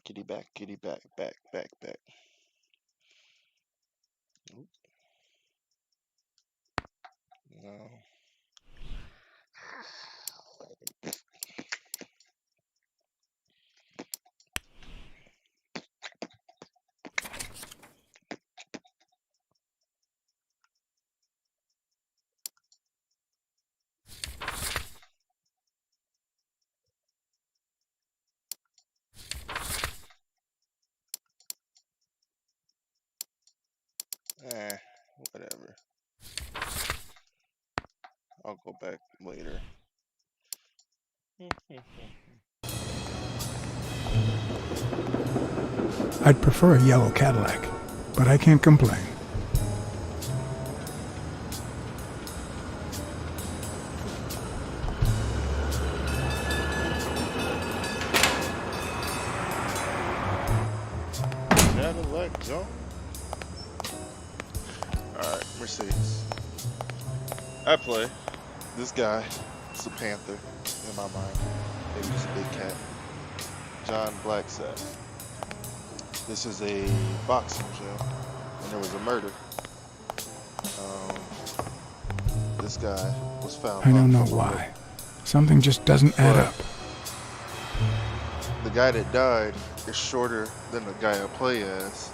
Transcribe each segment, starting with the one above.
kitty back, kitty back. Oop, no. Eh, whatever. I'll go back later. I'd prefer a yellow Cadillac, but I can't complain. Cadillac Joe. Alright, Mercedes. I play. This guy is a panther in my mind. Maybe he's a big cat. John Blacksad. This is a boxing gym, and there was a murder. This guy was found. I don't know why. Something just doesn't add up. The guy that died is shorter than the guy I play as,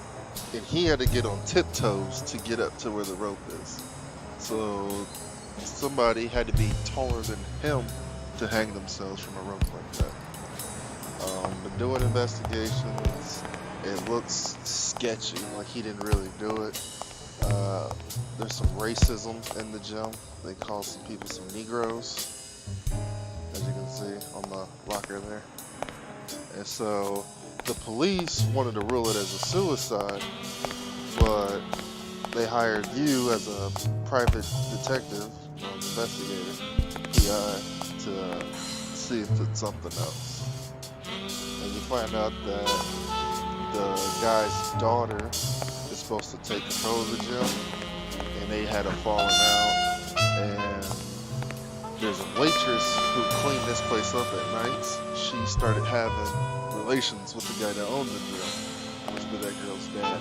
and he had to get on tiptoes to get up to where the rope is. So somebody had to be taller than him to hang themselves from a rope like that. Been doing investigations. It looks sketchy, like he didn't really do it. There's some racism in the gym. They call some people some Negroes, as you can see on the locker there. And so the police wanted to rule it as a suicide, but they hired you as a private detective, investigator, PI, to see if it's something else. And you find out that the guy's daughter is supposed to take control of the gym, and they had a falling out, and there's a waitress who cleaned this place up at nights. She started having relations with the guy that owned the gym, which was that girl's dad.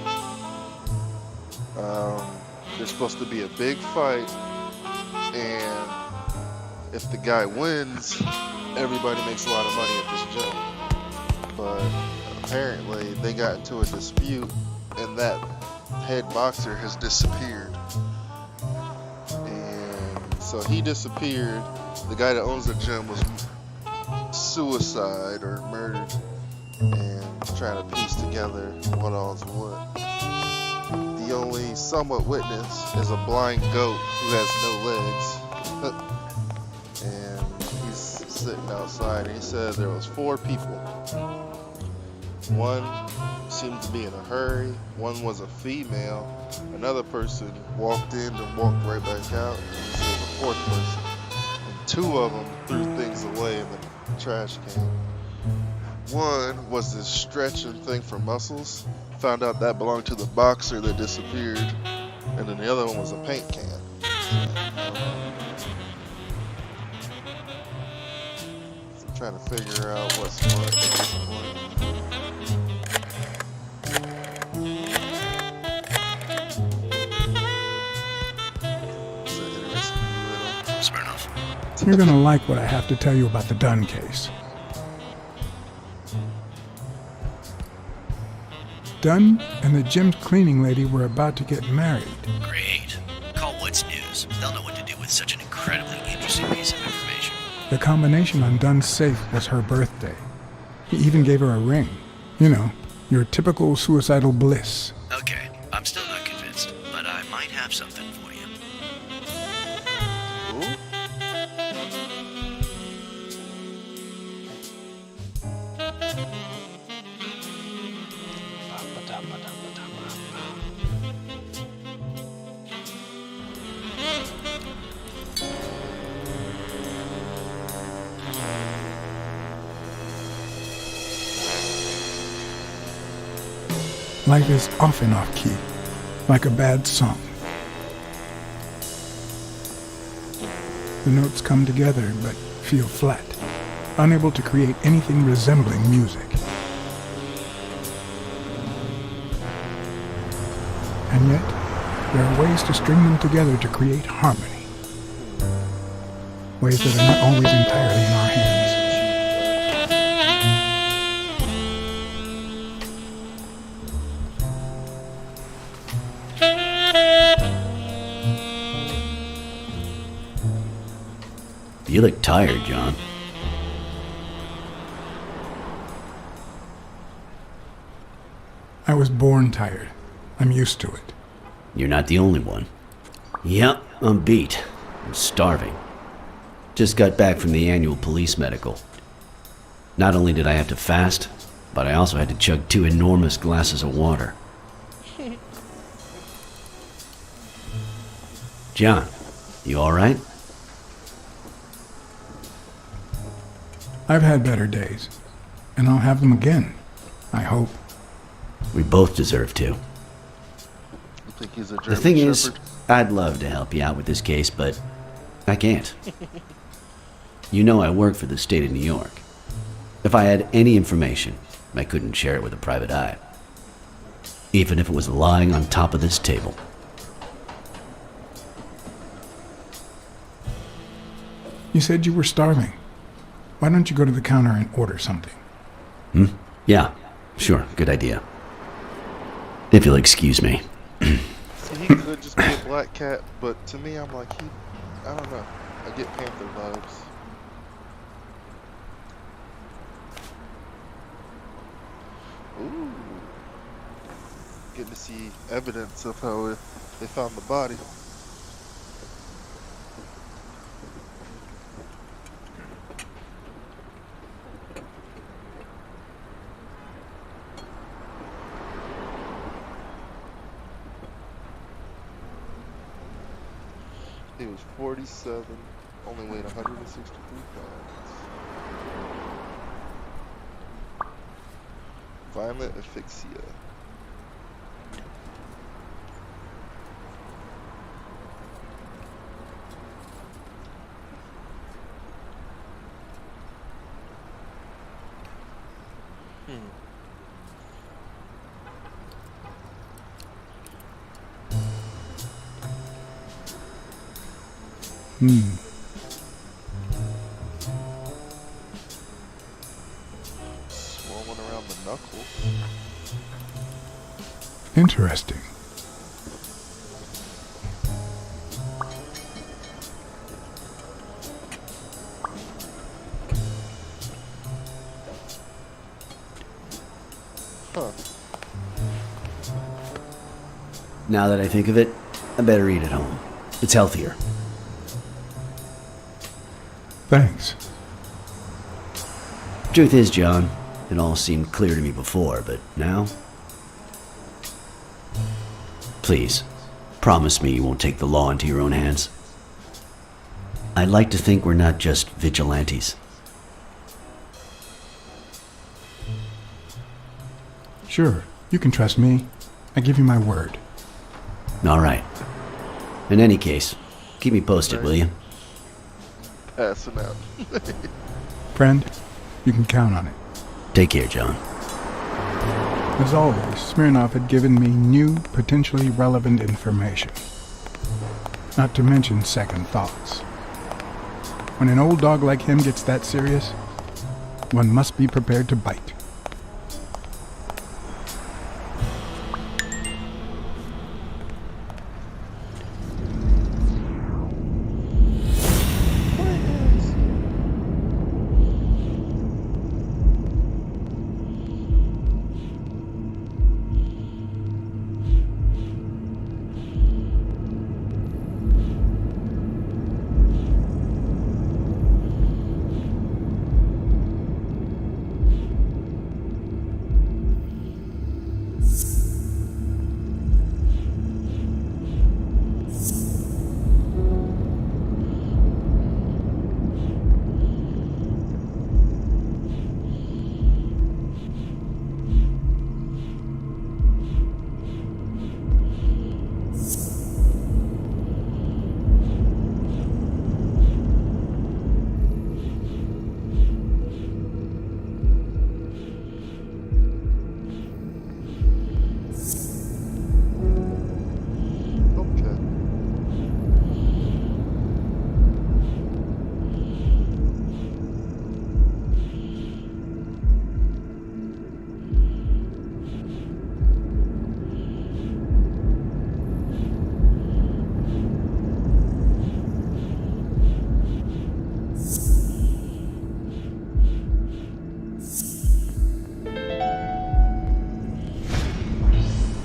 There's supposed to be a big fight, and if the guy wins, everybody makes a lot of money at this gym. But apparently they got into a dispute, and that head boxer has disappeared. And so he disappeared. The guy that owns the gym was suicide or murdered, and trying to piece together what all's what. The only somewhat witness is a blind goat who has no legs. And he's sitting outside, and he said there was 4 people. One seemed to be in a hurry. One was a female. Another person walked in and walked right back out. And he said a 4th person. And 2 of them threw things away in the trash can. One was this stretching thing for muscles. Found out that belonged to the boxer that disappeared. And then the other one was a paint can. So I'm trying to figure out what's what. You're gonna like what I have to tell you about the Dunn case. Dunn and the gym's cleaning lady were about to get married. Great. Call What's News. They'll know what to do with such an incredibly interesting piece of information. The combination on Dunn's safe was her birthday. He even gave her a ring. You know, your typical suicidal bliss. Okay, I'm still not convinced, but I might have something for you. Ooh. Life is off and off key, like a bad song. The notes come together but feel flat, unable to create anything resembling music. And yet, there are ways to string them together to create harmony. Ways that are not always entirely in our hands. You look tired, John. I was born tired. I'm used to it. You're not the only one. Yep, I'm beat. I'm starving. Just got back from the annual police medical. Not only did I have to fast, but I also had to chug 2 enormous glasses of water. John, you alright? I've had better days, and I'll have them again, I hope. We both deserve to. You think he's a German The thing is, Shepherd? I'd love to help you out with this case, but I can't. You know I work for the state of New York. If I had any information, I couldn't share it with a private eye. Even if it was lying on top of this table. You said you were starving. Why don't you go to the counter and order something? Yeah, sure, good idea. If you'll excuse me. See, he could just be a black cat, but to me, I'm like, I don't know. I get Panther vibes. Ooh. Getting to see evidence of how they found the body. He was 47, only weighed 163 pounds. Violent asphyxia. Swollen around the knuckles. Interesting. Huh. Now that I think of it, I better eat at home. It's healthier. Thanks. Truth is, John, it all seemed clear to me before, but now? Please, promise me you won't take the law into your own hands. I'd like to think we're not just vigilantes. Sure, you can trust me. I give you my word. All right. In any case, keep me posted, will you? Passing out. Friend, you can count on it. Take care, John. As always, Smirnov had given me new, potentially relevant information. Not to mention second thoughts. When an old dog like him gets that serious, one must be prepared to bite.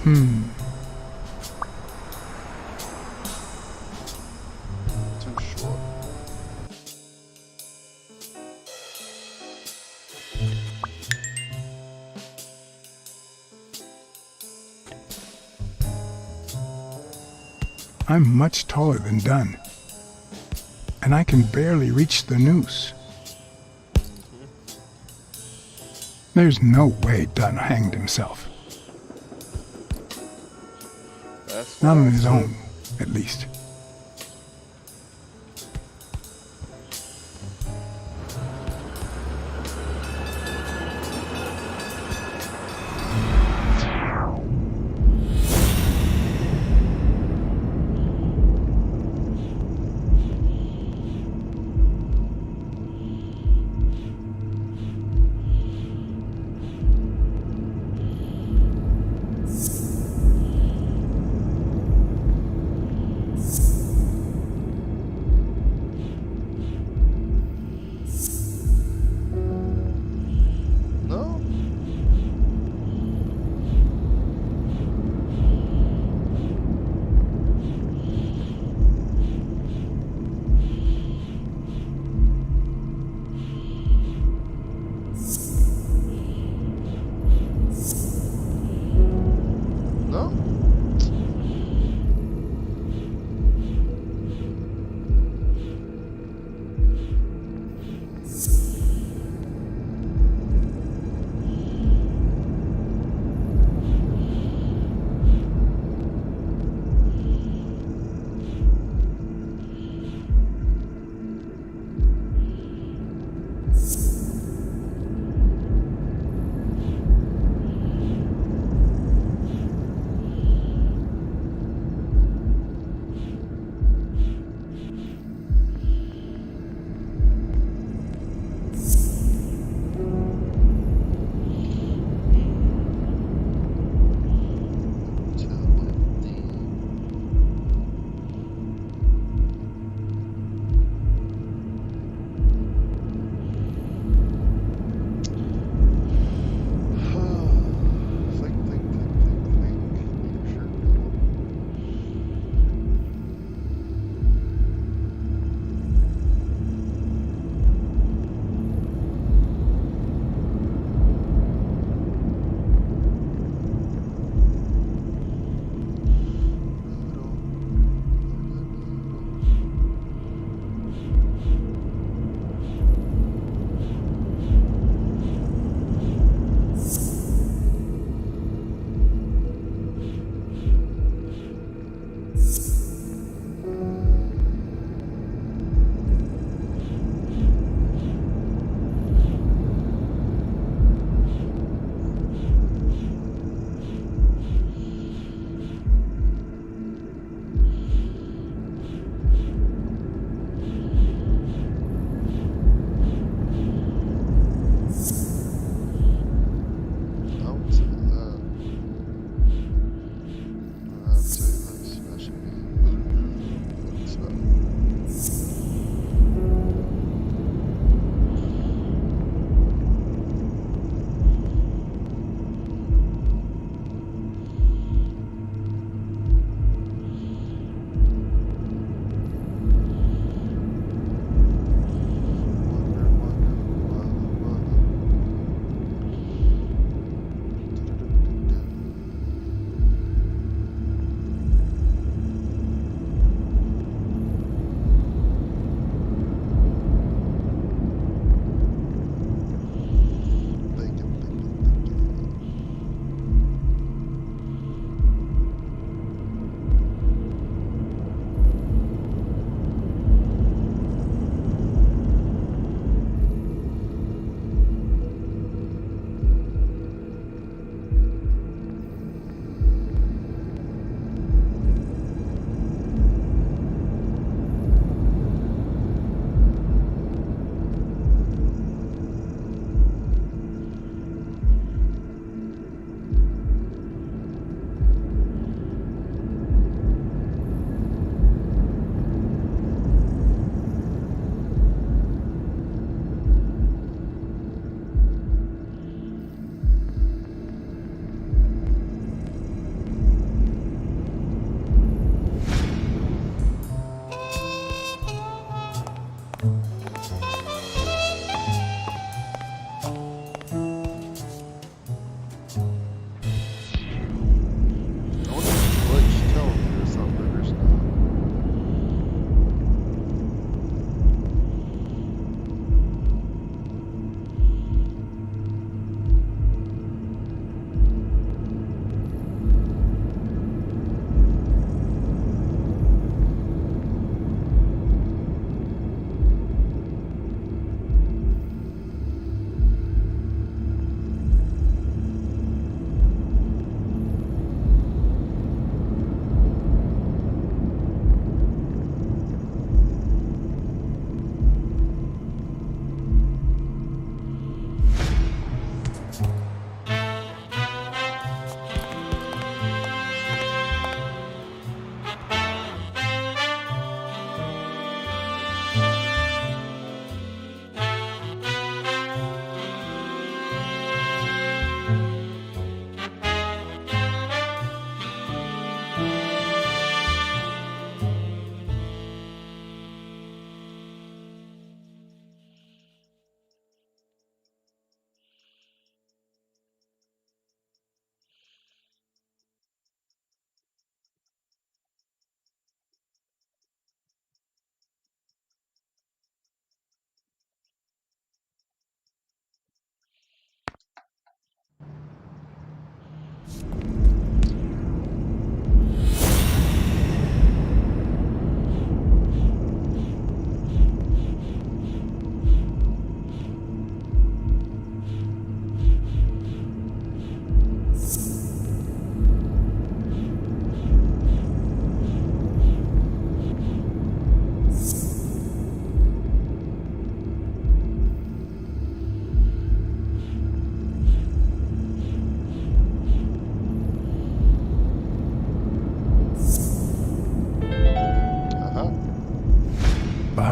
Too short. I'm much taller than Dunn, and I can barely reach the noose. There's no way Dunn hanged himself. That's Not what on I his said. own, at least.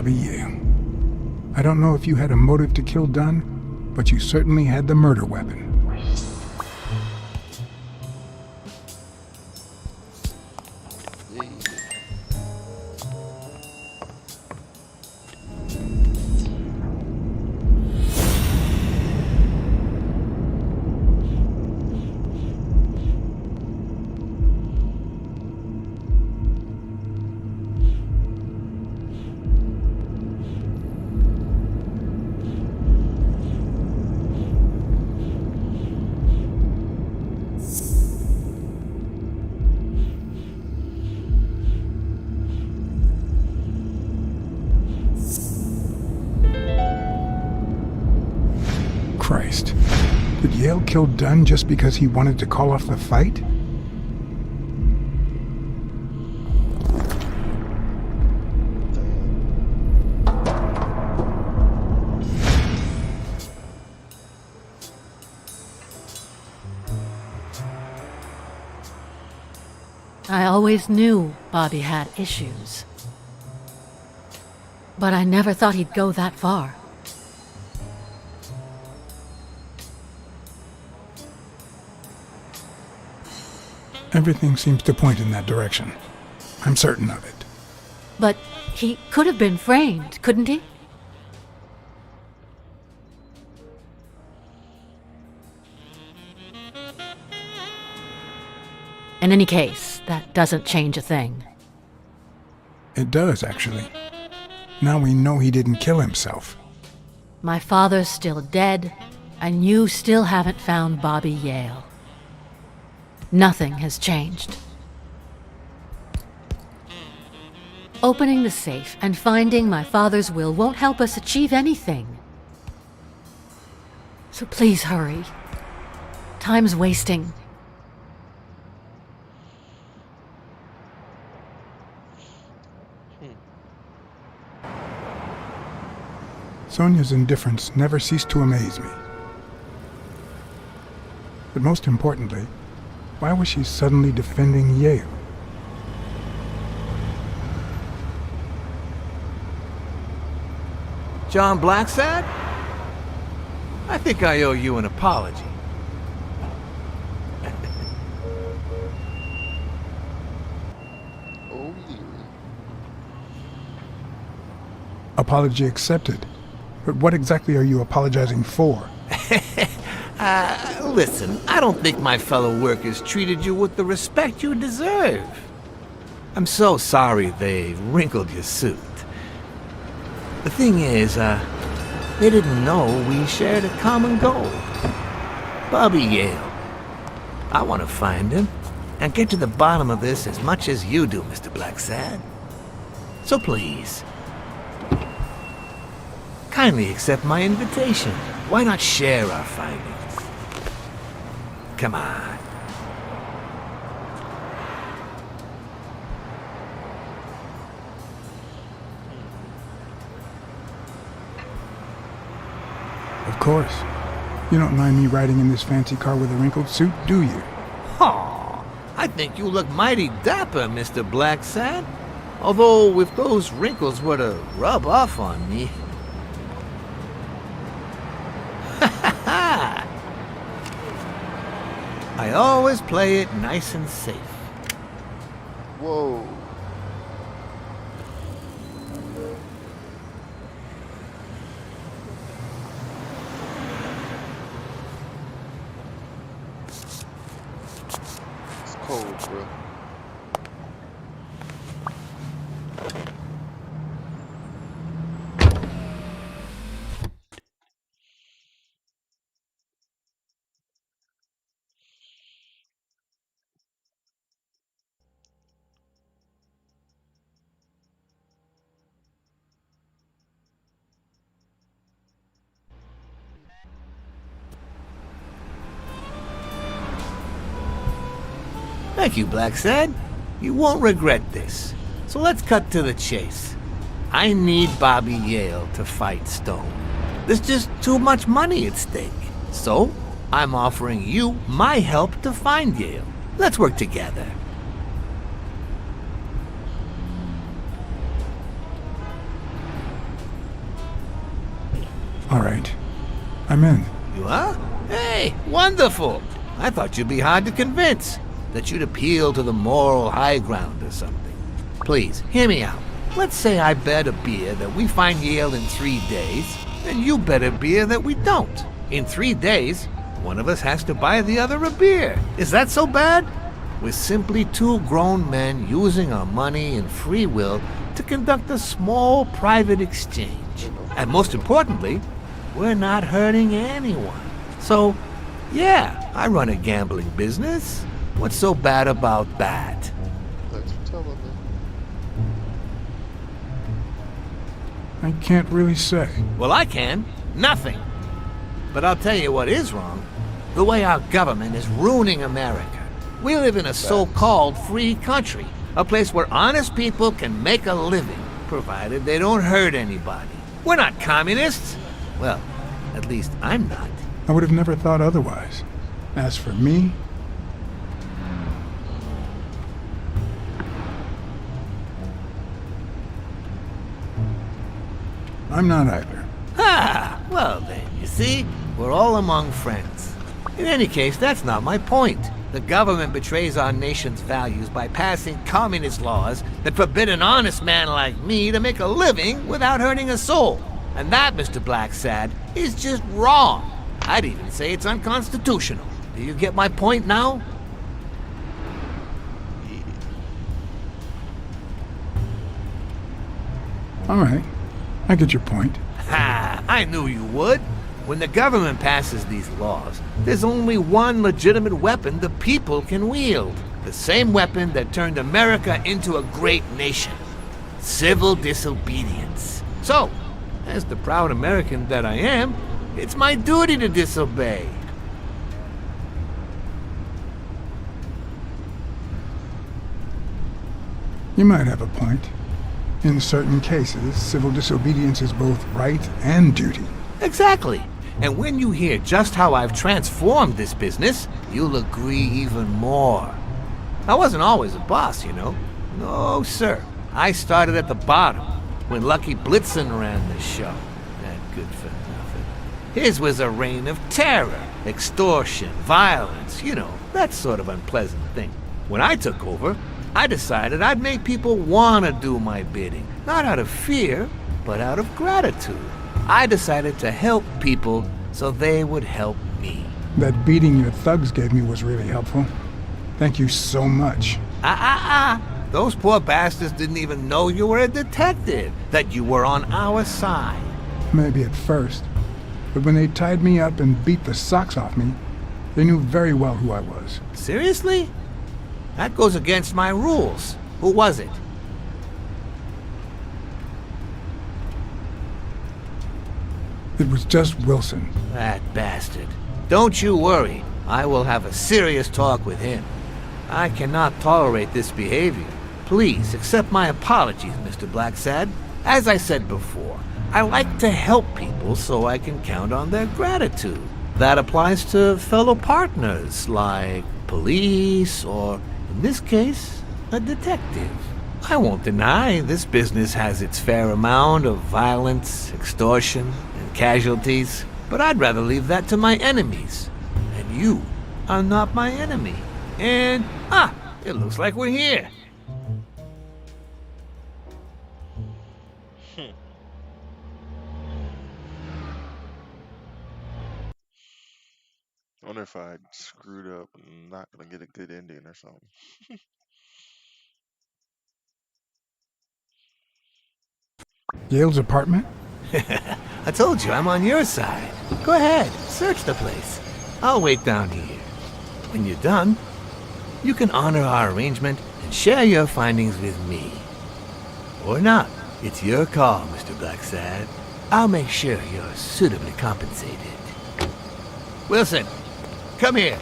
Bobby Yale. I don't know if you had a motive to kill Dunn, but you certainly had the murder weapon. Yeah. Christ. Did Yale kill Dunn just because he wanted to call off the fight? I always knew Bobby had issues. But I never thought he'd go that far. Everything seems to point in that direction. I'm certain of it. But he could have been framed, couldn't he? In any case, that doesn't change a thing. It does, actually. Now we know he didn't kill himself. My father's still dead, and you still haven't found Bobby Yale. Nothing has changed. Opening the safe and finding my father's will won't help us achieve anything. So please hurry. Time's wasting. Sonia's indifference never ceased to amaze me. But most importantly, why was she suddenly defending Yale? John Blacksad? I think I owe you an apology. Oh, yeah. Apology accepted. But what exactly are you apologizing for? Listen, I don't think my fellow workers treated you with the respect you deserve. I'm so sorry they wrinkled your suit. The thing is, they didn't know we shared a common goal. Bobby Yale. I want to find him and get to the bottom of this as much as you do, Mr. Blacksad. So please, kindly accept my invitation. Why not share our findings? Come on. Of course. You don't mind me riding in this fancy car with a wrinkled suit, do you? Aw, I think you look mighty dapper, Mr. Blacksad. Although, if those wrinkles were to rub off on me... I always play it nice and safe. Whoa. It's cold, bro. Thank you, Blacksad. You won't regret this. So let's cut to the chase. I need Bobby Yale to fight Stone. There's just too much money at stake. So, I'm offering you my help to find Yale. Let's work together. All right. I'm in. You are? Hey, wonderful. I thought you'd be hard to convince. That you'd appeal to the moral high ground or something. Please, hear me out. Let's say I bet a beer that we find Yale in 3 days, and you bet a beer that we don't. In 3 days, one of us has to buy the other a beer. Is that so bad? We're simply two grown men using our money and free will to conduct a small private exchange. And most importantly, we're not hurting anyone. So, yeah, I run a gambling business. What's so bad about that? Thanks for telling me. I can't really say. Well, I can. Nothing. But I'll tell you what is wrong. The way our government is ruining America. We live in a so-called free country. A place where honest people can make a living, provided they don't hurt anybody. We're not communists. Well, at least I'm not. I would have never thought otherwise. As for me, I'm not either. Ah, well then, you see, we're all among friends. In any case, that's not my point. The government betrays our nation's values by passing communist laws that forbid an honest man like me to make a living without hurting a soul. And that, Mr. Blacksad, is just wrong. I'd even say it's unconstitutional. Do you get my point now? All right. I get your point. Ha! I knew you would. When the government passes these laws, there's only one legitimate weapon the people can wield. The same weapon that turned America into a great nation. Civil disobedience. So, as the proud American that I am, it's my duty to disobey. You might have a point. In certain cases, civil disobedience is both right and duty. Exactly. And when you hear just how I've transformed this business, you'll agree even more. I wasn't always a boss, you know. No, sir. I started at the bottom, when Lucky Blitzen ran the show. That good for nothing. His was a reign of terror, extortion, violence, you know, that sort of unpleasant thing. When I took over, I decided I'd make people want to do my bidding. Not out of fear, but out of gratitude. I decided to help people so they would help me. That beating your thugs gave me was really helpful. Thank you so much. Those poor bastards didn't even know you were a detective, that you were on our side. Maybe at first. But when they tied me up and beat the socks off me, they knew very well who I was. Seriously? That goes against my rules. Who was it? It was just Wilson. That bastard. Don't you worry. I will have a serious talk with him. I cannot tolerate this behavior. Please accept my apologies, Mr. Blacksad. As I said before, I like to help people so I can count on their gratitude. That applies to fellow partners like police or, in this case, a detective. I won't deny this business has its fair amount of violence, extortion, and casualties, but I'd rather leave that to my enemies. And you are not my enemy. And, it looks like we're here. I wonder if I screwed up and not gonna get a good ending or something. Yale's apartment? I told you I'm on your side. Go ahead, search the place. I'll wait down here. When you're done, you can honor our arrangement and share your findings with me. Or not. It's your call, Mr. Blacksad. I'll make sure you're suitably compensated. Wilson, come here.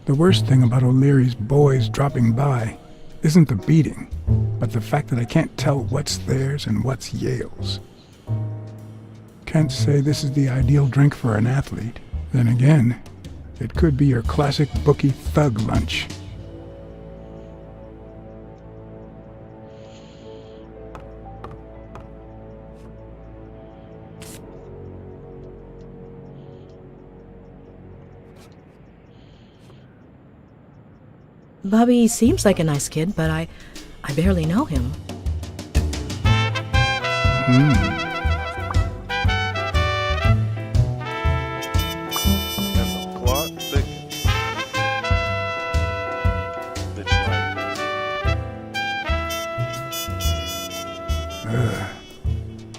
The worst thing about O'Leary's boys dropping by isn't the beating, but the fact that I can't tell what's theirs and what's Yale's. Can't say this is the ideal drink for an athlete. Then again, it could be your classic bookie thug lunch. Bobby seems like a nice kid, but I barely know him. And the plot thickens. Bitch right.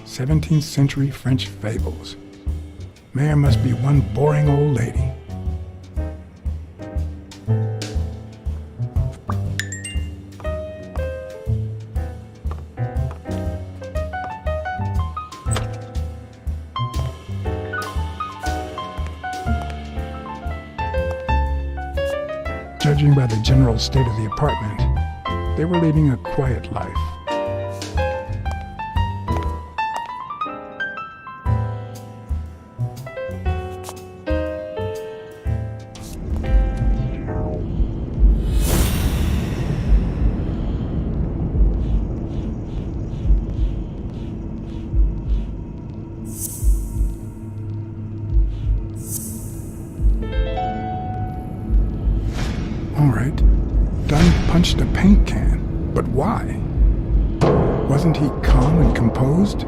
17th century French fables. Mare must be one boring old lady. Judging by the general state of the apartment, they were leading a quiet life. All right, Dunn punched a paint can, but why? Wasn't he calm and composed?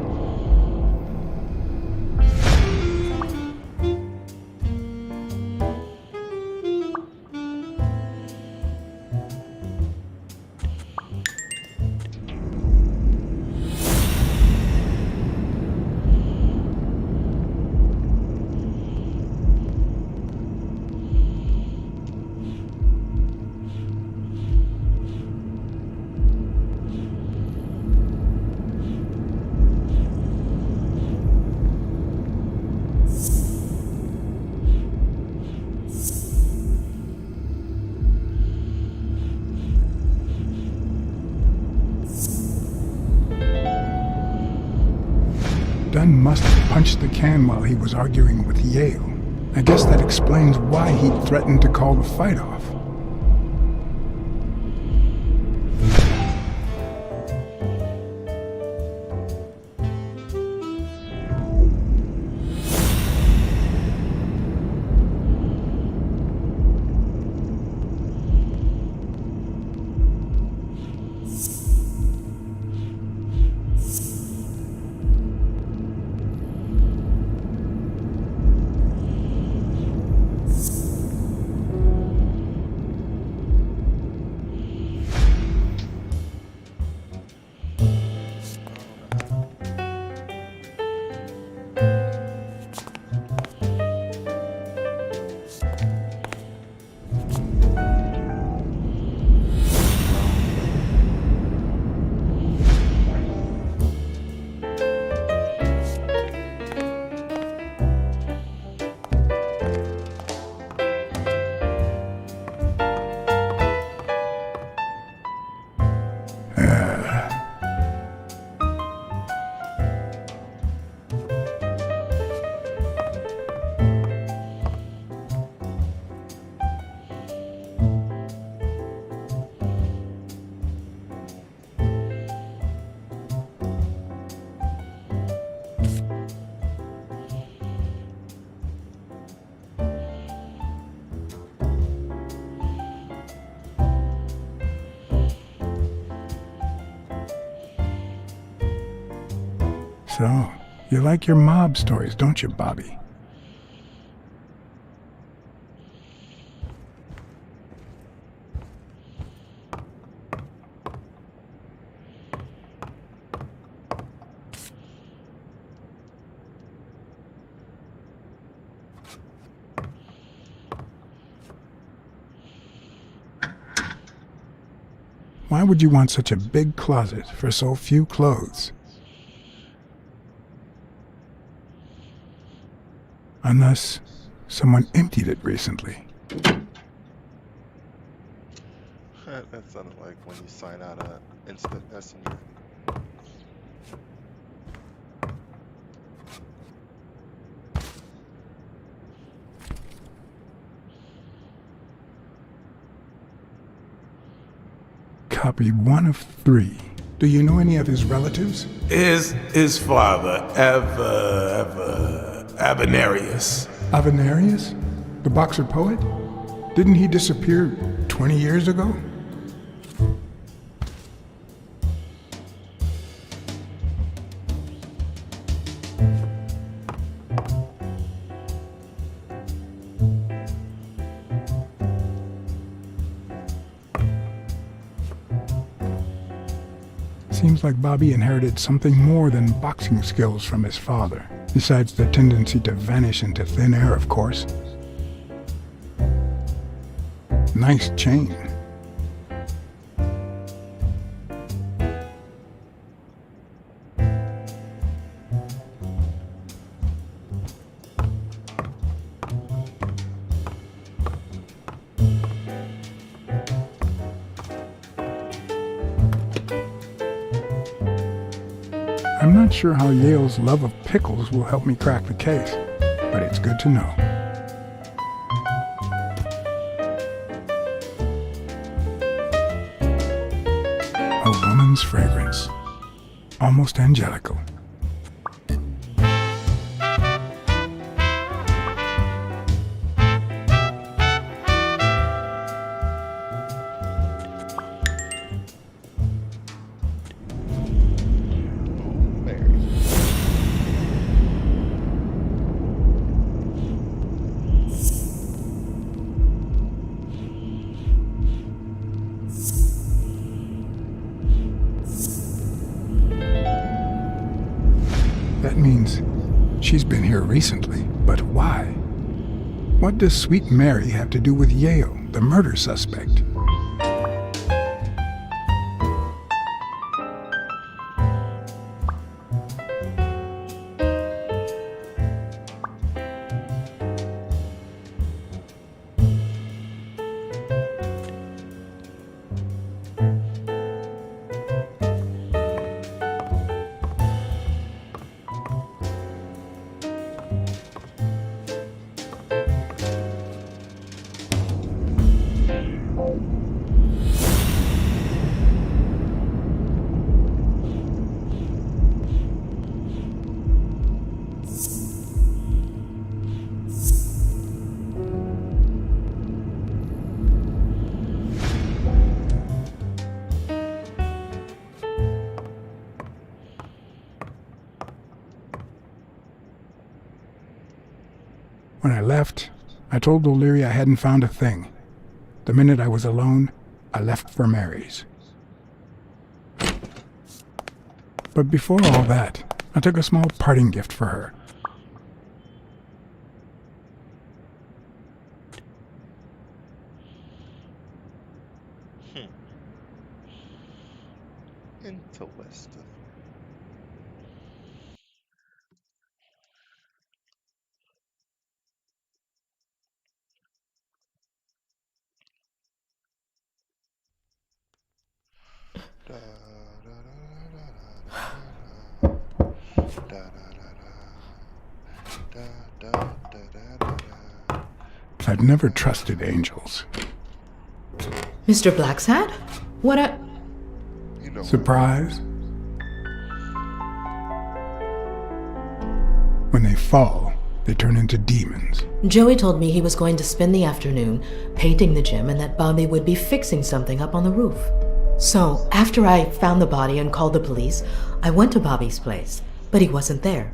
Dunn must have punched the can while he was arguing with Yale. I guess that explains why he threatened to call the fight off. So, you like your mob stories, don't you, Bobby? Why would you want such a big closet for so few clothes? Unless someone emptied it recently. That sounded like when you sign out an instant messenger. copy one of 3. Do you know any of his relatives? His father, Avenarius. Avenarius? The boxer poet? Didn't he disappear 20 years ago? Seems like Bobby inherited something more than boxing skills from his father, besides the tendency to vanish into thin air, of course. Nice chain. I'm not sure how Yale's love of pickles will help me crack the case, but it's good to know. A woman's fragrance, almost angelical. That means she's been here recently, but why? What does Sweet Mary have to do with Yale, the murder suspect? When I left, I told O'Leary I hadn't found a thing. The minute I was alone, I left for Mary's. But before all that, I took a small parting gift for her. Interesting. Da, da, da, da, da, da, da, da, da, da, da, da. I've never trusted angels. Mr. Blacksad? What a... You know, Surprise? When they fall, they turn into demons. Joey told me he was going to spend the afternoon painting the gym and that Bobby would be fixing something up on the roof. So, after I found the body and called the police, I went to Bobby's place, but he wasn't there.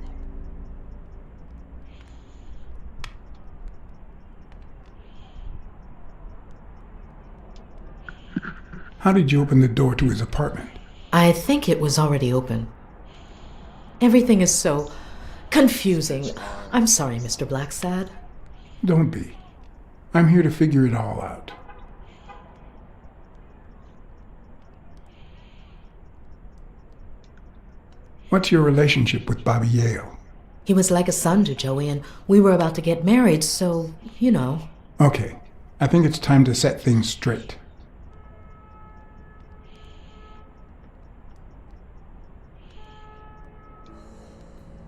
How did you open the door to his apartment? I think it was already open. Everything is so confusing. I'm sorry, Mr. Blacksad. Don't be. I'm here to figure it all out. What's your relationship with Bobby Yale? He was like a son to Joey, and we were about to get married, so, you know. Okay, I think it's time to set things straight.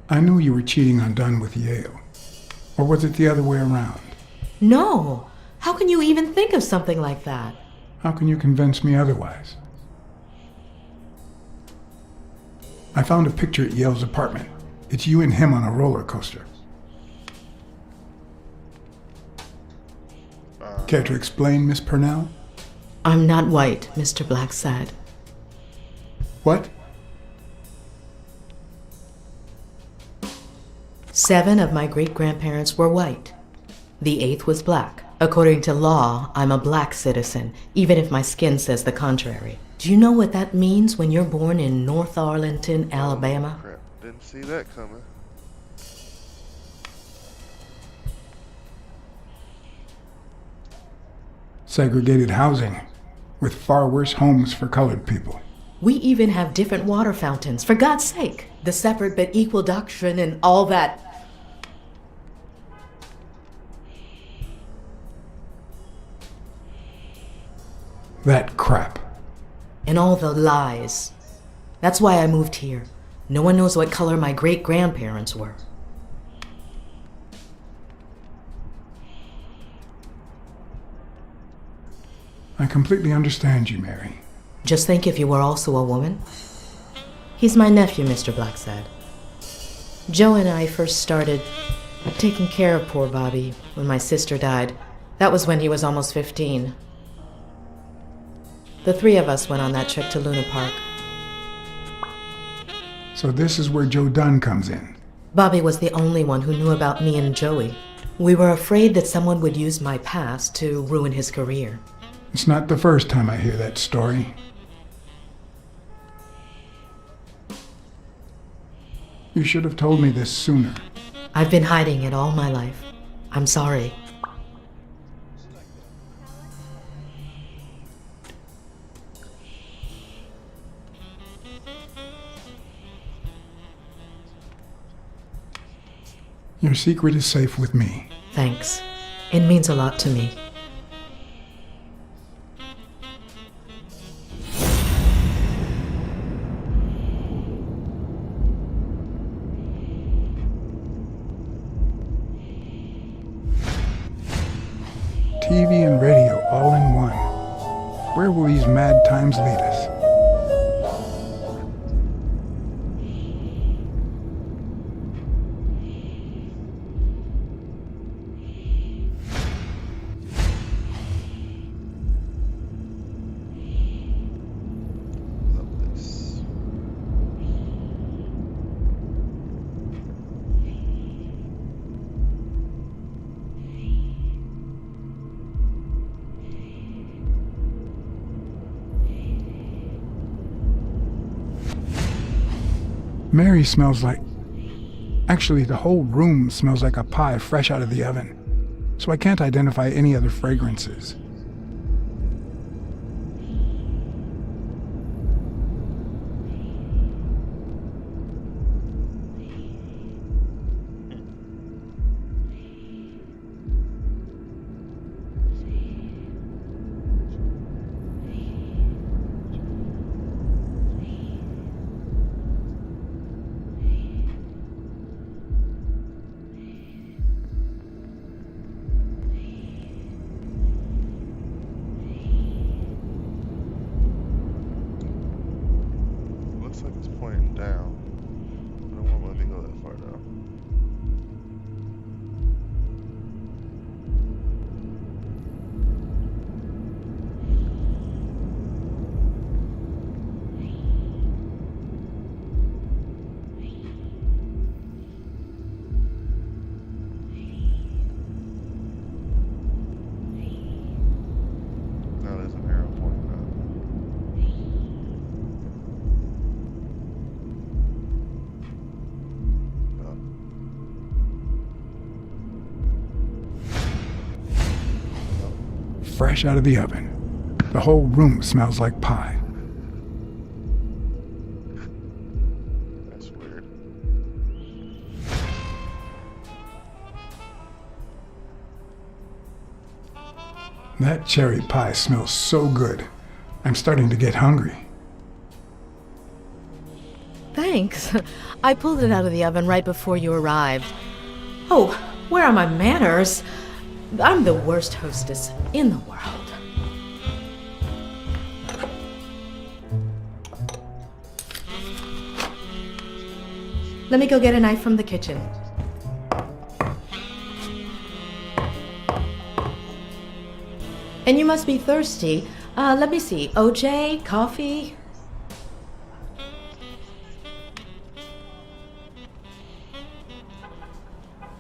I knew you were cheating on Dunn with Yale. Or was it the other way around? No! How can you even think of something like that? How can you convince me otherwise? I found a picture at Yale's apartment. It's you and him on a roller coaster. Care to explain, Miss Purnell? I'm not white, Mr. Blacksad. What? 7 of my great-grandparents were white. The 8th was black. According to law, I'm a black citizen, even if my skin says the contrary. Do you know what that means when you're born in North Arlington, Alabama? Crap, didn't see that coming. Segregated housing, with far worse homes for colored people. We even have different water fountains, for God's sake. The separate but equal doctrine and all that. That crap. And all the lies. That's why I moved here. No one knows what color my great-grandparents were. I completely understand you, Mary. Just think if you were also a woman. He's my nephew, Mr. Blacksad. Joe and I first started taking care of poor Bobby when my sister died. That was when he was almost 15. The 3 of us went on that trip to Luna Park. So this is where Joe Dunn comes in. Bobby was the only one who knew about me and Joey. We were afraid that someone would use my past to ruin his career. It's not the first time I hear that story. You should have told me this sooner. I've been hiding it all my life. I'm sorry. Your secret is safe with me. Thanks. It means a lot to me. TV and radio all in one. Where will these mad times lead us? Love this. Mary smells like... Actually, the whole room smells like a pie fresh out of the oven. So I can't identify any other fragrances. Looks like it's pointing down. I don't want to let me go that far down. Now there's an arrow pointing up. Oh. Fresh out of the oven. The whole room smells like pie. That's weird. That cherry pie smells so good. I'm starting to get hungry. Thanks. I pulled it out of the oven right before you arrived. Oh, where are my manners? I'm the worst hostess in the world. Let me go get a knife from the kitchen. And you must be thirsty. Let me see. OJ, coffee?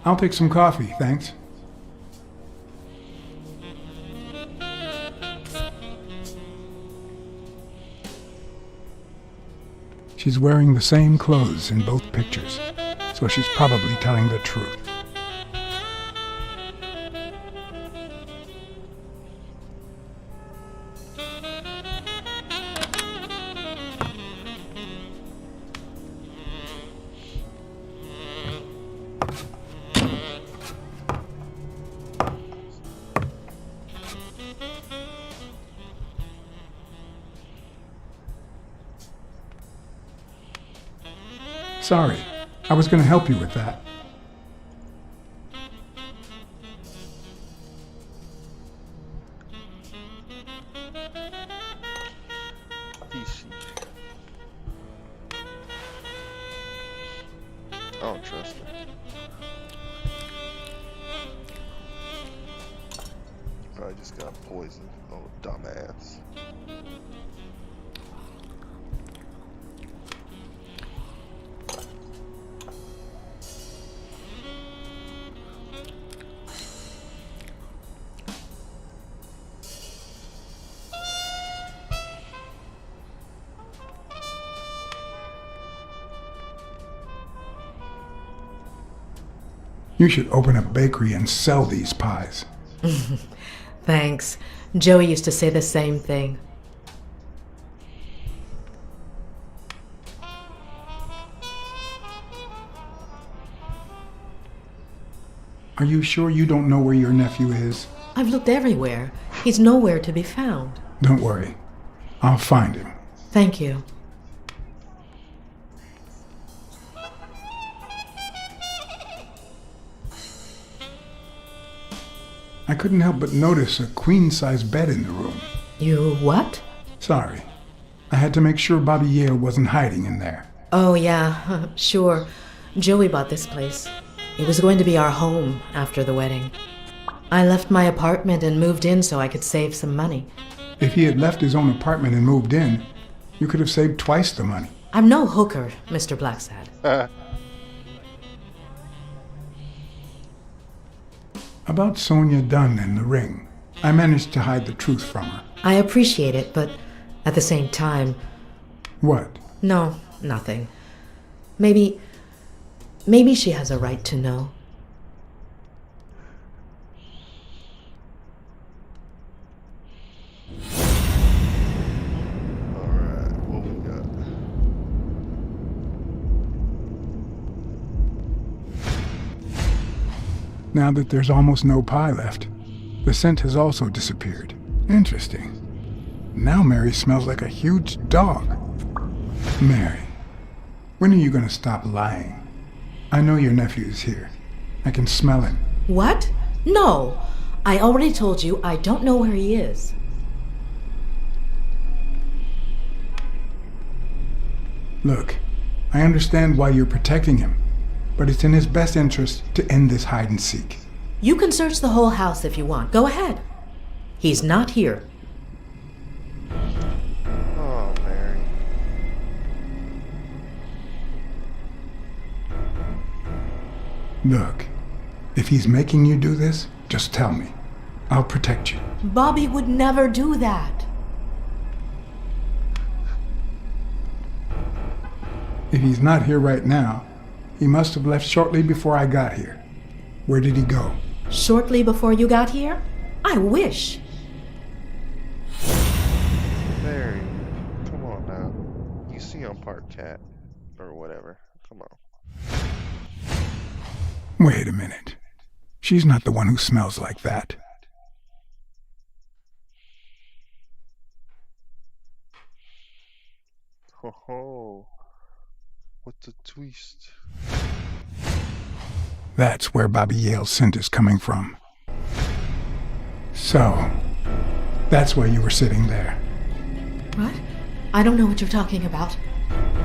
I'll take some coffee, thanks. She's wearing the same clothes in both pictures, so she's probably telling the truth. Sorry, I was going to help you with that. Fishy. I don't trust her. Probably just got poisoned. Oh, dumbass. You should open a bakery and sell these pies. Thanks. Joey used to say the same thing. Are you sure you don't know where your nephew is? I've looked everywhere. He's nowhere to be found. Don't worry. I'll find him. Thank you. I couldn't help but notice a queen-size bed in the room. You what? Sorry. I had to make sure Bobby Yale wasn't hiding in there. Oh, yeah, sure. Joey bought this place. It was going to be our home after the wedding. I left my apartment and moved in so I could save some money. If he had left his own apartment and moved in, you could have saved twice the money. I'm no hooker, Mr. Blacksad. About Sonia Dunn and the ring, I managed to hide the truth from her. I appreciate it, but at the same time... What? No, nothing. Maybe she has a right to know. Alright, what we got? Now that there's almost no pie left, the scent has also disappeared. Interesting. Now Mary smells like a huge dog. Mary, when are you going to stop lying? I know your nephew is here. I can smell him. What? No. I already told you I don't know where he is. Look, I understand why you're protecting him, but it's in his best interest to end this hide and seek. You can search the whole house if you want. Go ahead. He's not here. Oh, Mary. Look, if he's making you do this, just tell me. I'll protect you. Bobby would never do that. If he's not here right now, he must have left shortly before I got here. Where did he go? Shortly before you got here? I wish. Mary, come on now. You see I'm part cat. Or whatever. Come on. Wait a minute. She's not the one who smells like that. Ho ho. What the twist? That's where Bobby Yale's scent is coming from. So, that's why you were sitting there. What? I don't know what you're talking about.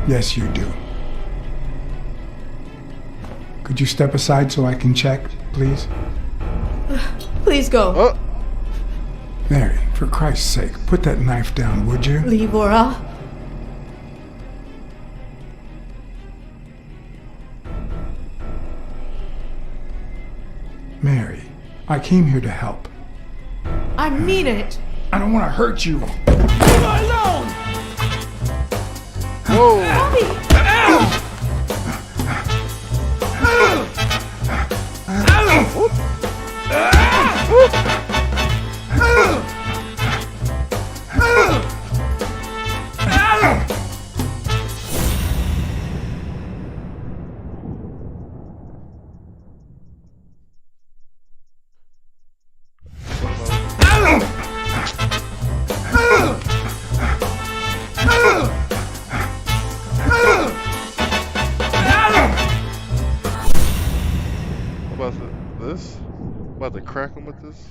Yes, you do. Could you step aside so I can check, please? Please go. Oh, Mary, for Christ's sake, put that knife down, would you? Leave or I'll... Mary, I came here to help. I mean it. I don't want to hurt you. whoa! Bobby! This? About to crack him with this?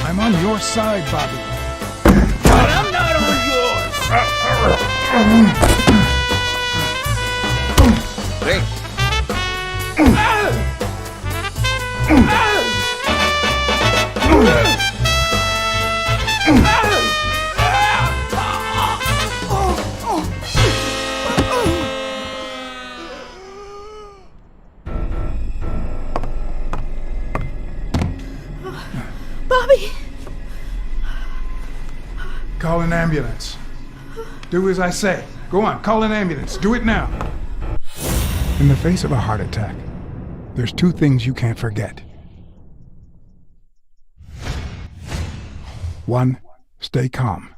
I'm on your side, Bobby. But I'm not on yours. Bobby! Call an ambulance. Do as I say. Go on, call an ambulance. Do it now. In the face of a heart attack, there's two things you can't forget. One, stay calm.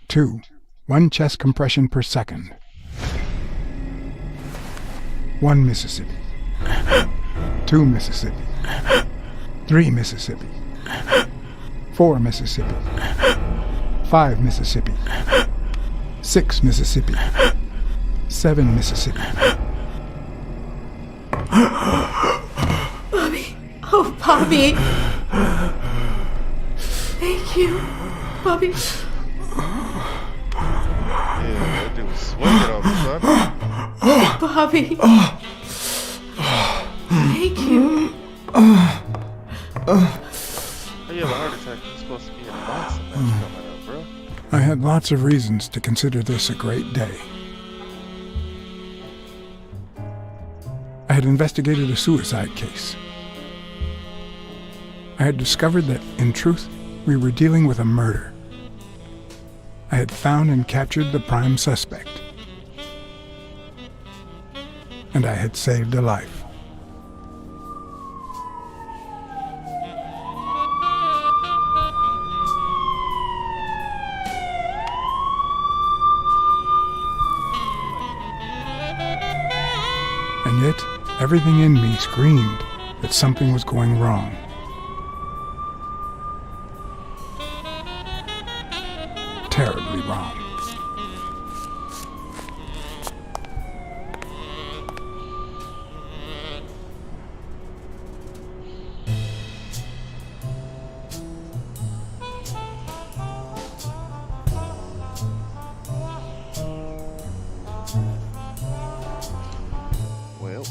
Two, 1 chest compression per second. 1 Mississippi. 2 Mississippi. 3 Mississippi. 4 Mississippi. 5 Mississippi. 6 Mississippi. 7 Mississippi. Bobby! Oh, Bobby! Thank you, Bobby. Yeah, that dude was swinging all of a sudden. Bobby! Thank you. How you have a heart attack? You're supposed to be in a boxing match coming up, bro. I had lots of reasons to consider this a great day. I had investigated a suicide case. I had discovered that, in truth, we were dealing with a murder. I had found and captured the prime suspect. And I had saved a life. And yet, everything in me screamed that something was going wrong. Terribly wrong. Well,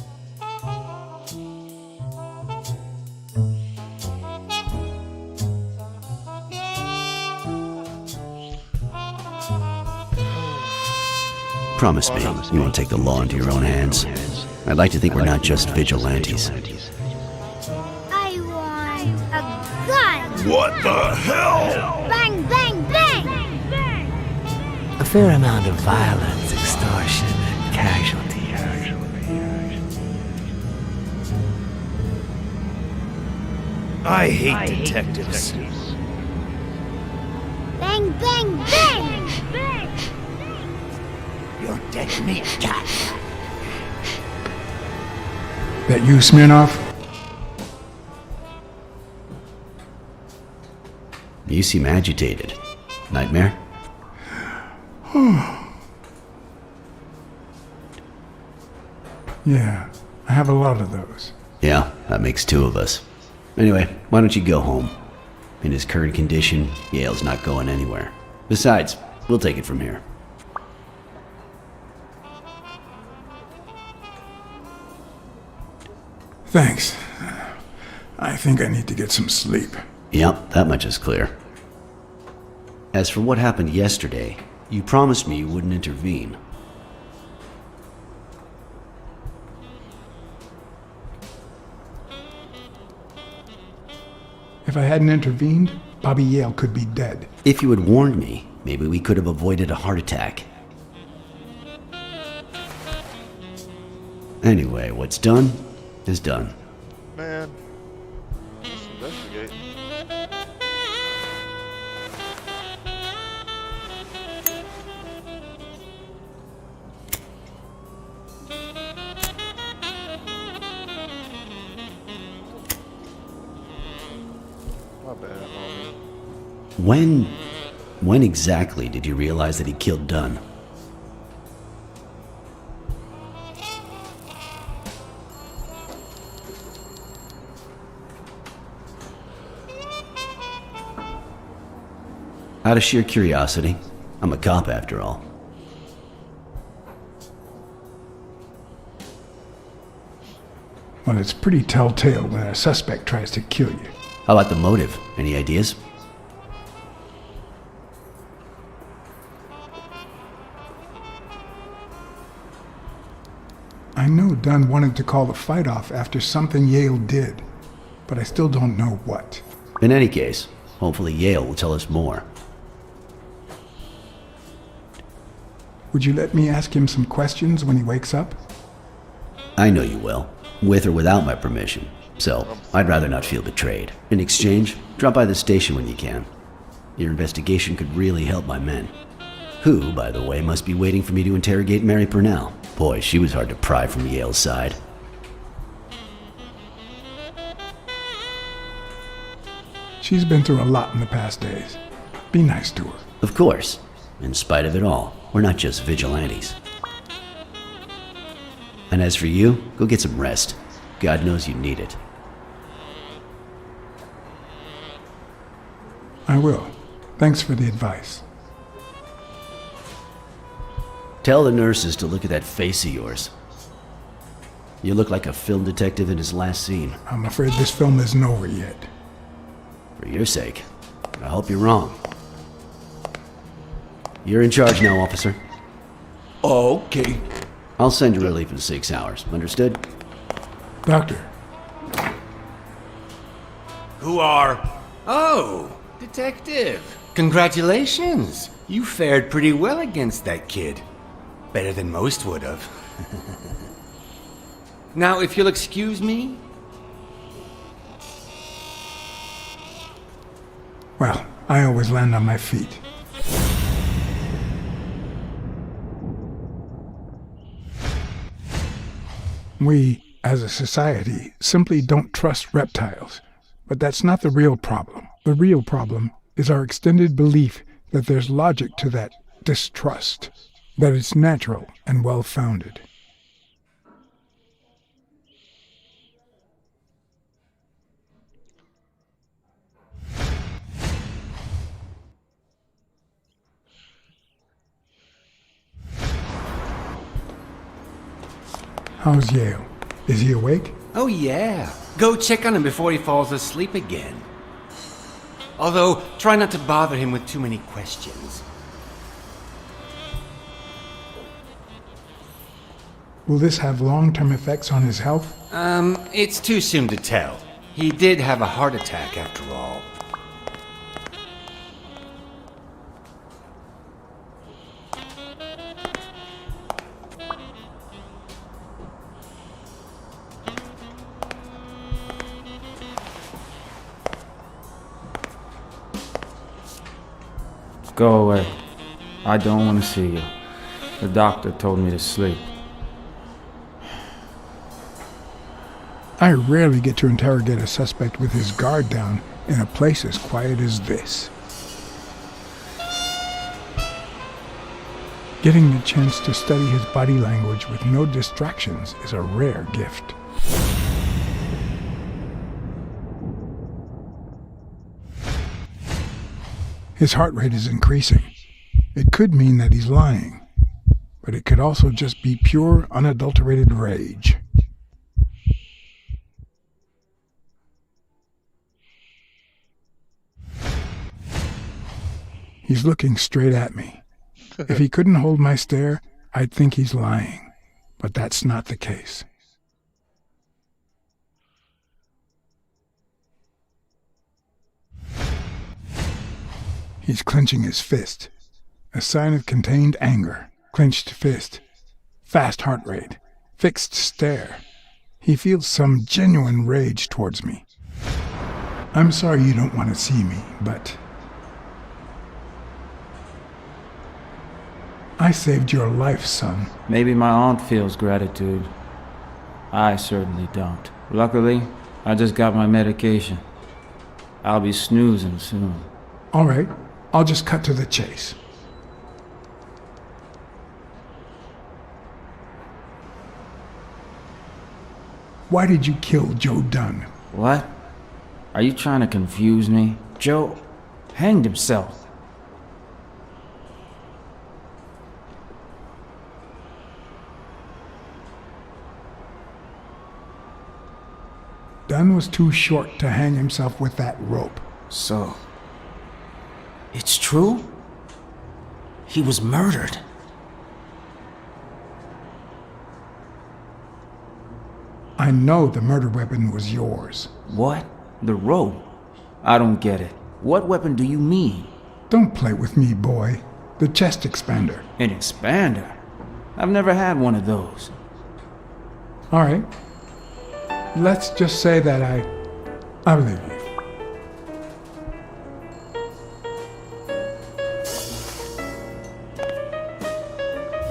Promise me you won't take the law into your own hands. I'd like to think we're not just vigilantes. I want a gun! What the hell? Bang, bang, bang! A fair amount of violence, extortion, and casualty. I hate detectives. Bang, bang, bang! You're dead meat, cat. That you, Smirnoff? You seem agitated. Nightmare? Yeah, I have a lot of those. Yeah, that makes two of us. Anyway, why don't you go home? In his current condition, Yale's not going anywhere. Besides, we'll take it from here. Thanks. I think I need to get some sleep. Yep, that much is clear. As for what happened yesterday, you promised me you wouldn't intervene. If I hadn't intervened, Bobby Yale could be dead. If you had warned me, maybe we could have avoided a heart attack. Anyway, what's done is done. Man, let's investigate. My bad, homie. When exactly did you realize that he killed Dunn? Out of sheer curiosity. I'm a cop after all. Well, it's pretty telltale when a suspect tries to kill you. How about the motive? Any ideas? I know Dunn wanted to call the fight off after something Yale did, but I still don't know what. In any case, hopefully Yale will tell us more. Would you let me ask him some questions when he wakes up? I know you will, with or without my permission, so I'd rather not feel betrayed. In exchange, drop by the station when you can. Your investigation could really help my men. Who, by the way, must be waiting for me to interrogate Mary Purnell. Boy, she was hard to pry from Yale's side. She's been through a lot in the past days. Be nice to her. Of course. In spite of it all, we're not just vigilantes. And as for you, go get some rest. God knows you need it. I will. Thanks for the advice. Tell the nurses to look at that face of yours. You look like a film detective in his last scene. I'm afraid this film isn't over yet. For your sake, I hope you're wrong. You're in charge now, officer. Okay. I'll send you relief in 6 hours. Understood? Doctor, Who are... Oh, detective. Congratulations. You fared pretty well against that kid. Better than most would have. Now, if you'll excuse me. well, I always land on my feet. We, as a society, simply don't trust reptiles. But that's not the real problem. The real problem is our extended belief that there's logic to that distrust, that it's natural and well-founded. How's Yale? Is he awake? Oh, yeah. Go check on him before he falls asleep again. Although, try not to bother him with too many questions. Will this have long-term effects on his health? It's too soon to tell. He did have a heart attack after all. Go away. I don't want to see you. The doctor told me to sleep. I rarely get to interrogate a suspect with his guard down in a place as quiet as this. Getting the chance to study his body language with no distractions is a rare gift. His heart rate is increasing. It could mean that he's lying, but it could also just be pure, unadulterated rage. He's looking straight at me. If he couldn't hold my stare, I'd think he's lying, but that's not the case. He's clenching his fist, a sign of contained anger. Clenched fist, fast heart rate, fixed stare. He feels some genuine rage towards me. I'm sorry you don't want to see me, but I saved your life, son. Maybe my aunt feels gratitude. I certainly don't. Luckily, I just got my medication. I'll be snoozing soon. All right, I'll just cut to the chase. Why did you kill Joe Dunn? What? Are you trying to confuse me? Joe hanged himself. Dunn was too short to hang himself with that rope. So, it's true? He was murdered. I know the murder weapon was yours. What? The rope? I don't get it. What weapon do you mean? Don't play with me, boy. The chest expander. An expander? I've never had one of those. All right. Let's just say that I believe you.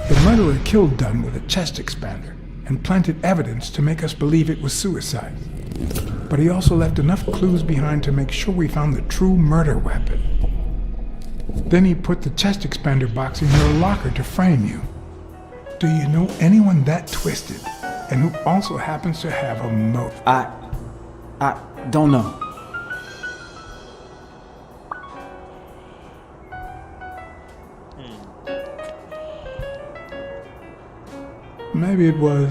The murderer killed Dunn with a chest expander and planted evidence to make us believe it was suicide. But he also left enough clues behind to make sure we found the true murder weapon. Then he put the chest expander box in your locker to frame you. Do you know anyone that twisted and who also happens to have a motive? I don't know. Maybe it was...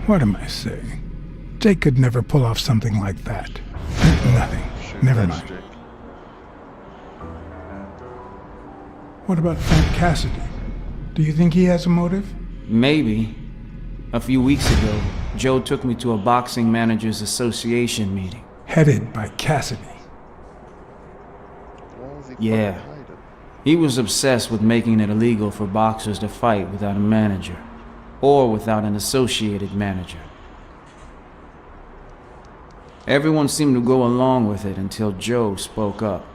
What am I saying? Jake could never pull off something like that. Nothing. Never mind. Jake. What about Frank Cassidy? Do you think he has a motive? Maybe. A few weeks ago, Joe took me to a boxing managers association meeting. Headed by Cassidy. Why was he Yeah. fucking hiding? He was obsessed with making it illegal for boxers to fight without a manager, or without an associated manager. Everyone seemed to go along with it until Joe spoke up.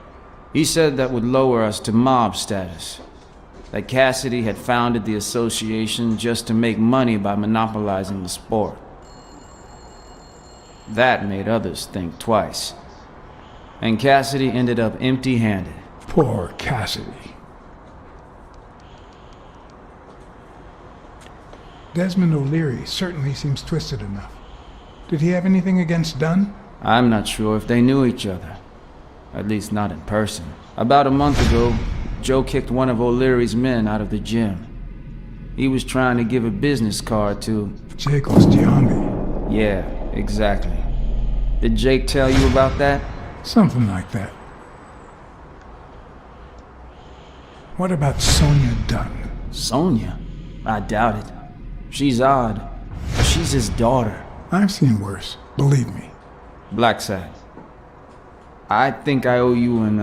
He said that would lower us to mob status, that Cassidy had founded the association just to make money by monopolizing the sport. That made others think twice, and Cassidy ended up empty-handed. Poor Cassidy. Desmond O'Leary certainly seems twisted enough. Did he have anything against Dunn? I'm not sure if they knew each other. At least not in person. About a month ago, Joe kicked one of O'Leary's men out of the gym. He was trying to give a business card to... Jake Ostiambi. Yeah, exactly. Did Jake tell you about that? Something like that. What about Sonia Dunn? Sonia? I doubt it. She's odd. But she's his daughter. I've seen worse, believe me. Blacksad. I think I owe you an,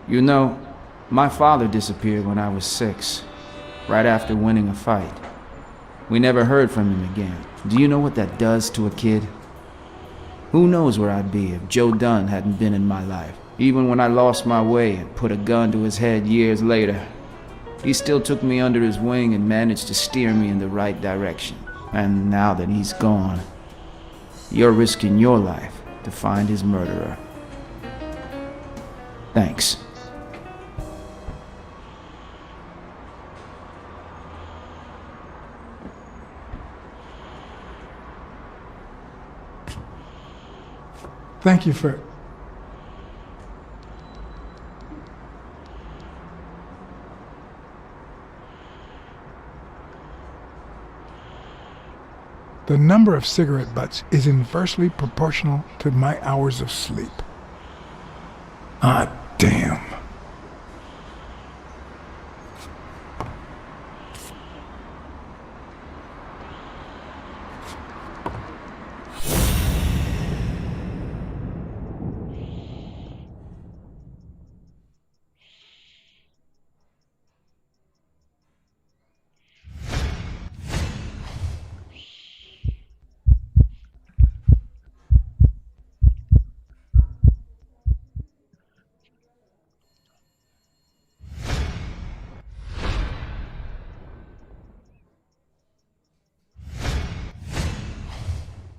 You know, my father disappeared when I was 6, right after winning a fight. We never heard from him again. Do you know what that does to a kid? Who knows where I'd be if Joe Dunn hadn't been in my life. Even when I lost my way and put a gun to his head years later, he still took me under his wing and managed to steer me in the right direction. And now that he's gone, you're risking your life to find his murderer. Thanks. Thank you for... The number of cigarette butts is inversely proportional to my hours of sleep. Ah, damn.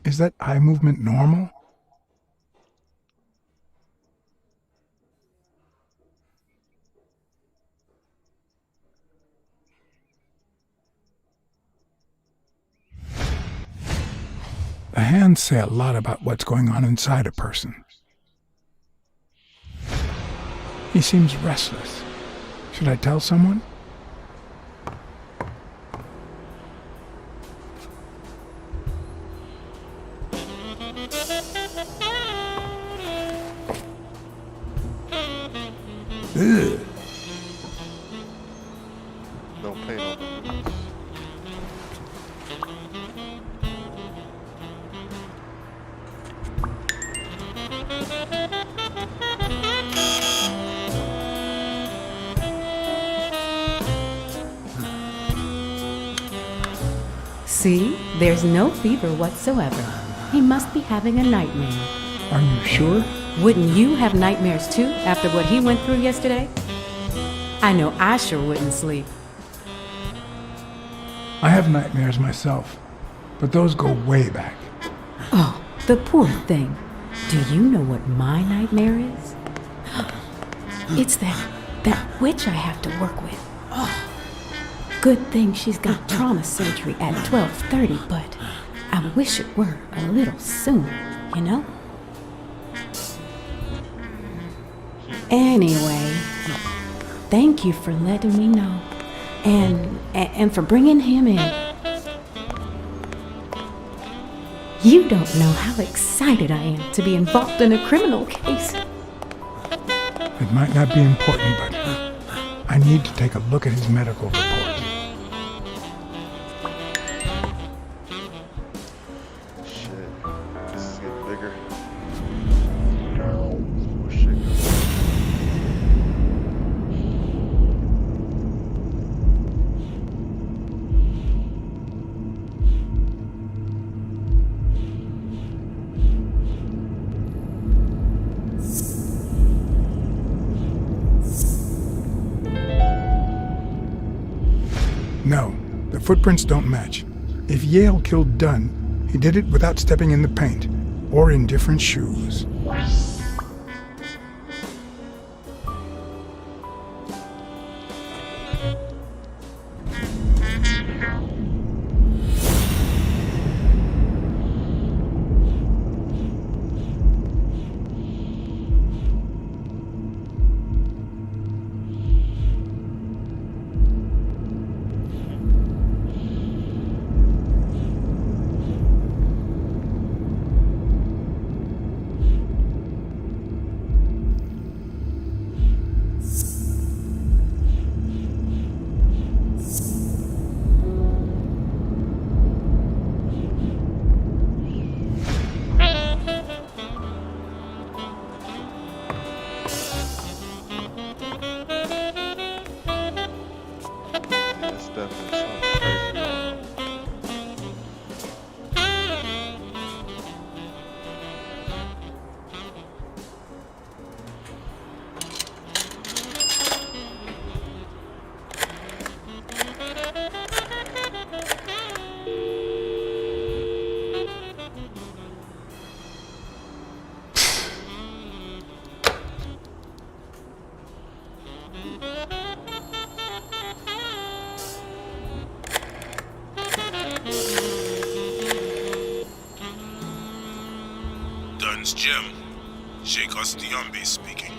Is that eye movement normal? The hands say a lot about what's going on inside a person. He seems restless. Should I tell someone? Ugh. No paint on them. See, there's no fever whatsoever. He must be having a nightmare. Are you sure? Wouldn't you have nightmares too after what he went through yesterday? I know I sure wouldn't sleep. I have nightmares myself, but those go way back. Oh, the poor thing. Do you know what my nightmare is? It's that witch I have to work with. Good thing she's got trauma surgery at 12:30, but I wish it were a little sooner, you know? Anyway, thank you for letting me know. And for bringing him in. You don't know how excited I am to be involved in a criminal case. It might not be important, but I need to take a look at his medical report. Shit. This is getting bigger. Oh, shit. No, the footprints don't match. If Yale killed Dunn, he did it without stepping in the paint, or in different shoes. It's definitely something crazy going on. Jim, Sheikh Ostiombe speaking.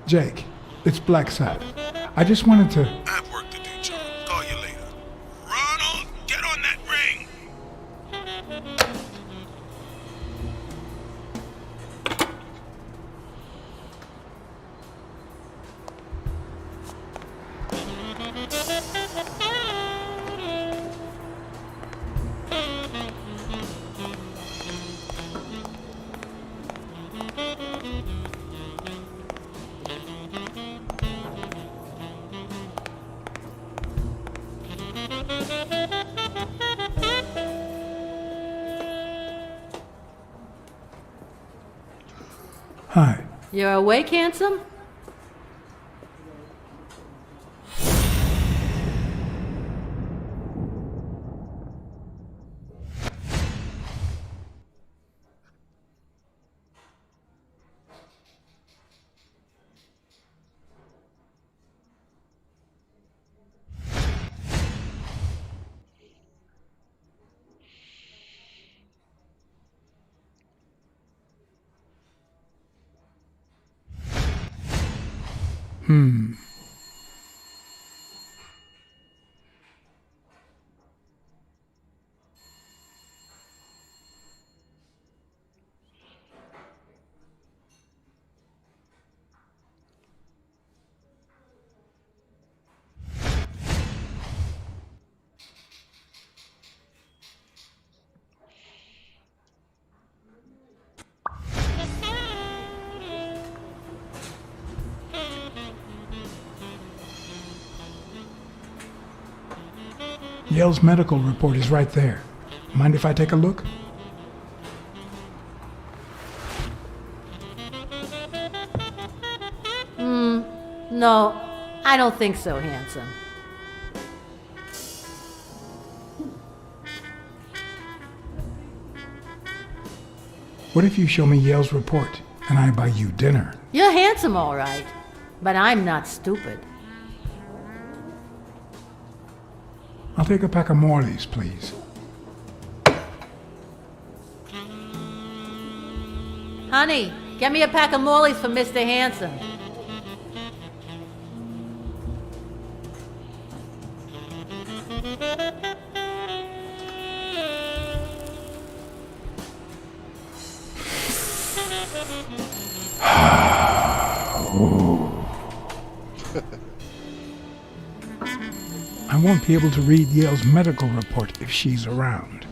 Jake, it's blacksad. I just wanted to... I have work to do, John. Call you later. Ronald, get on that ring! Hi. You're awake, handsome? Yale's medical report is right there. Mind if I take a look? No, I don't think so, handsome. What if you show me Yale's report and I buy you dinner? You're handsome, all right, but I'm not stupid. I'll take a pack of Morley's, please. Honey, get me a pack of Morley's for Mr. Handsome. I won't be able to read Yale's medical report if she's around.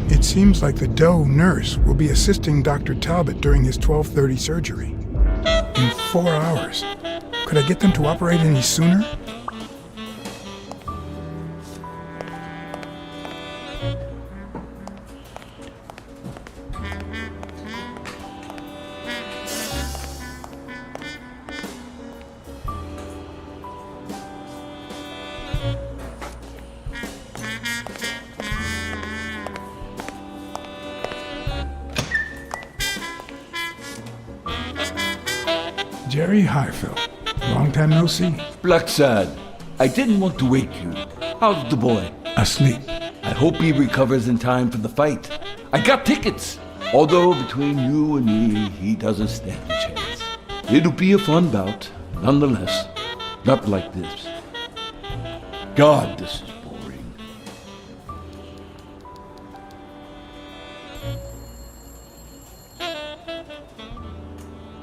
It seems like the Doe nurse will be assisting Dr. Talbot during his 12:30 surgery. In 4 hours. Could I get them to operate any sooner? Jerry Highfill. Long time no see. Blacksad, I didn't want to wake you. How's the boy? Asleep. I hope he recovers in time for the fight. I got tickets. Although between you and me, he doesn't stand a chance. It'll be a fun bout, nonetheless. Not like this. God, this is boring.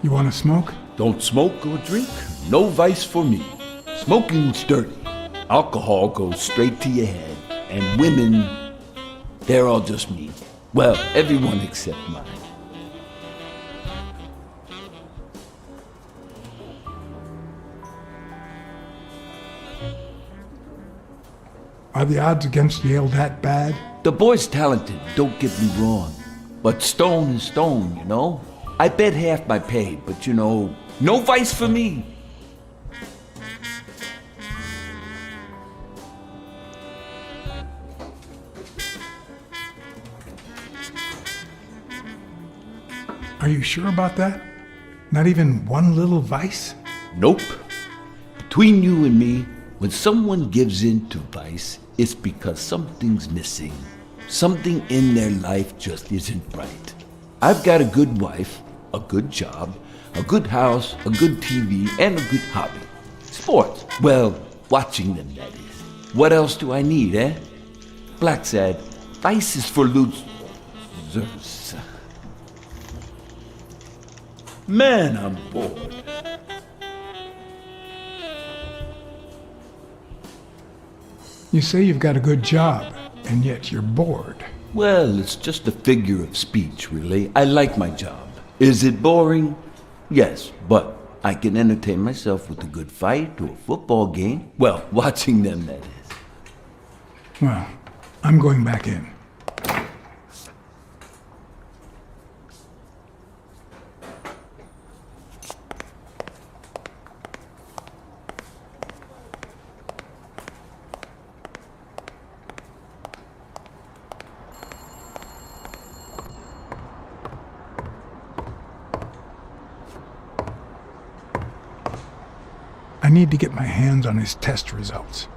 You want to smoke? Don't smoke or drink. No vice for me. Smoking's dirty. Alcohol goes straight to your head. And women, they're all just mean. Well, everyone except mine. Are the odds against Yale that bad? The boy's talented, don't get me wrong. But stone is stone, you know? I bet half my pay, but you know, no vice for me. Are you sure about that? Not even one little vice? Nope. Between you and me, when someone gives in to vice, it's because something's missing. Something in their life just isn't right. I've got a good wife, a good job, a good house, a good TV, and a good hobby. Sports. Well, watching them, that is. What else do I need, eh? Blacksad, vice is for losers. Man, I'm bored. You say you've got a good job, and yet you're bored. Well, it's just a figure of speech, really. I like my job. Is it boring? Yes, but I can entertain myself with a good fight or a football game. Well, watching them, that is. Well, I'm going back in. I need to get my hands on his test results.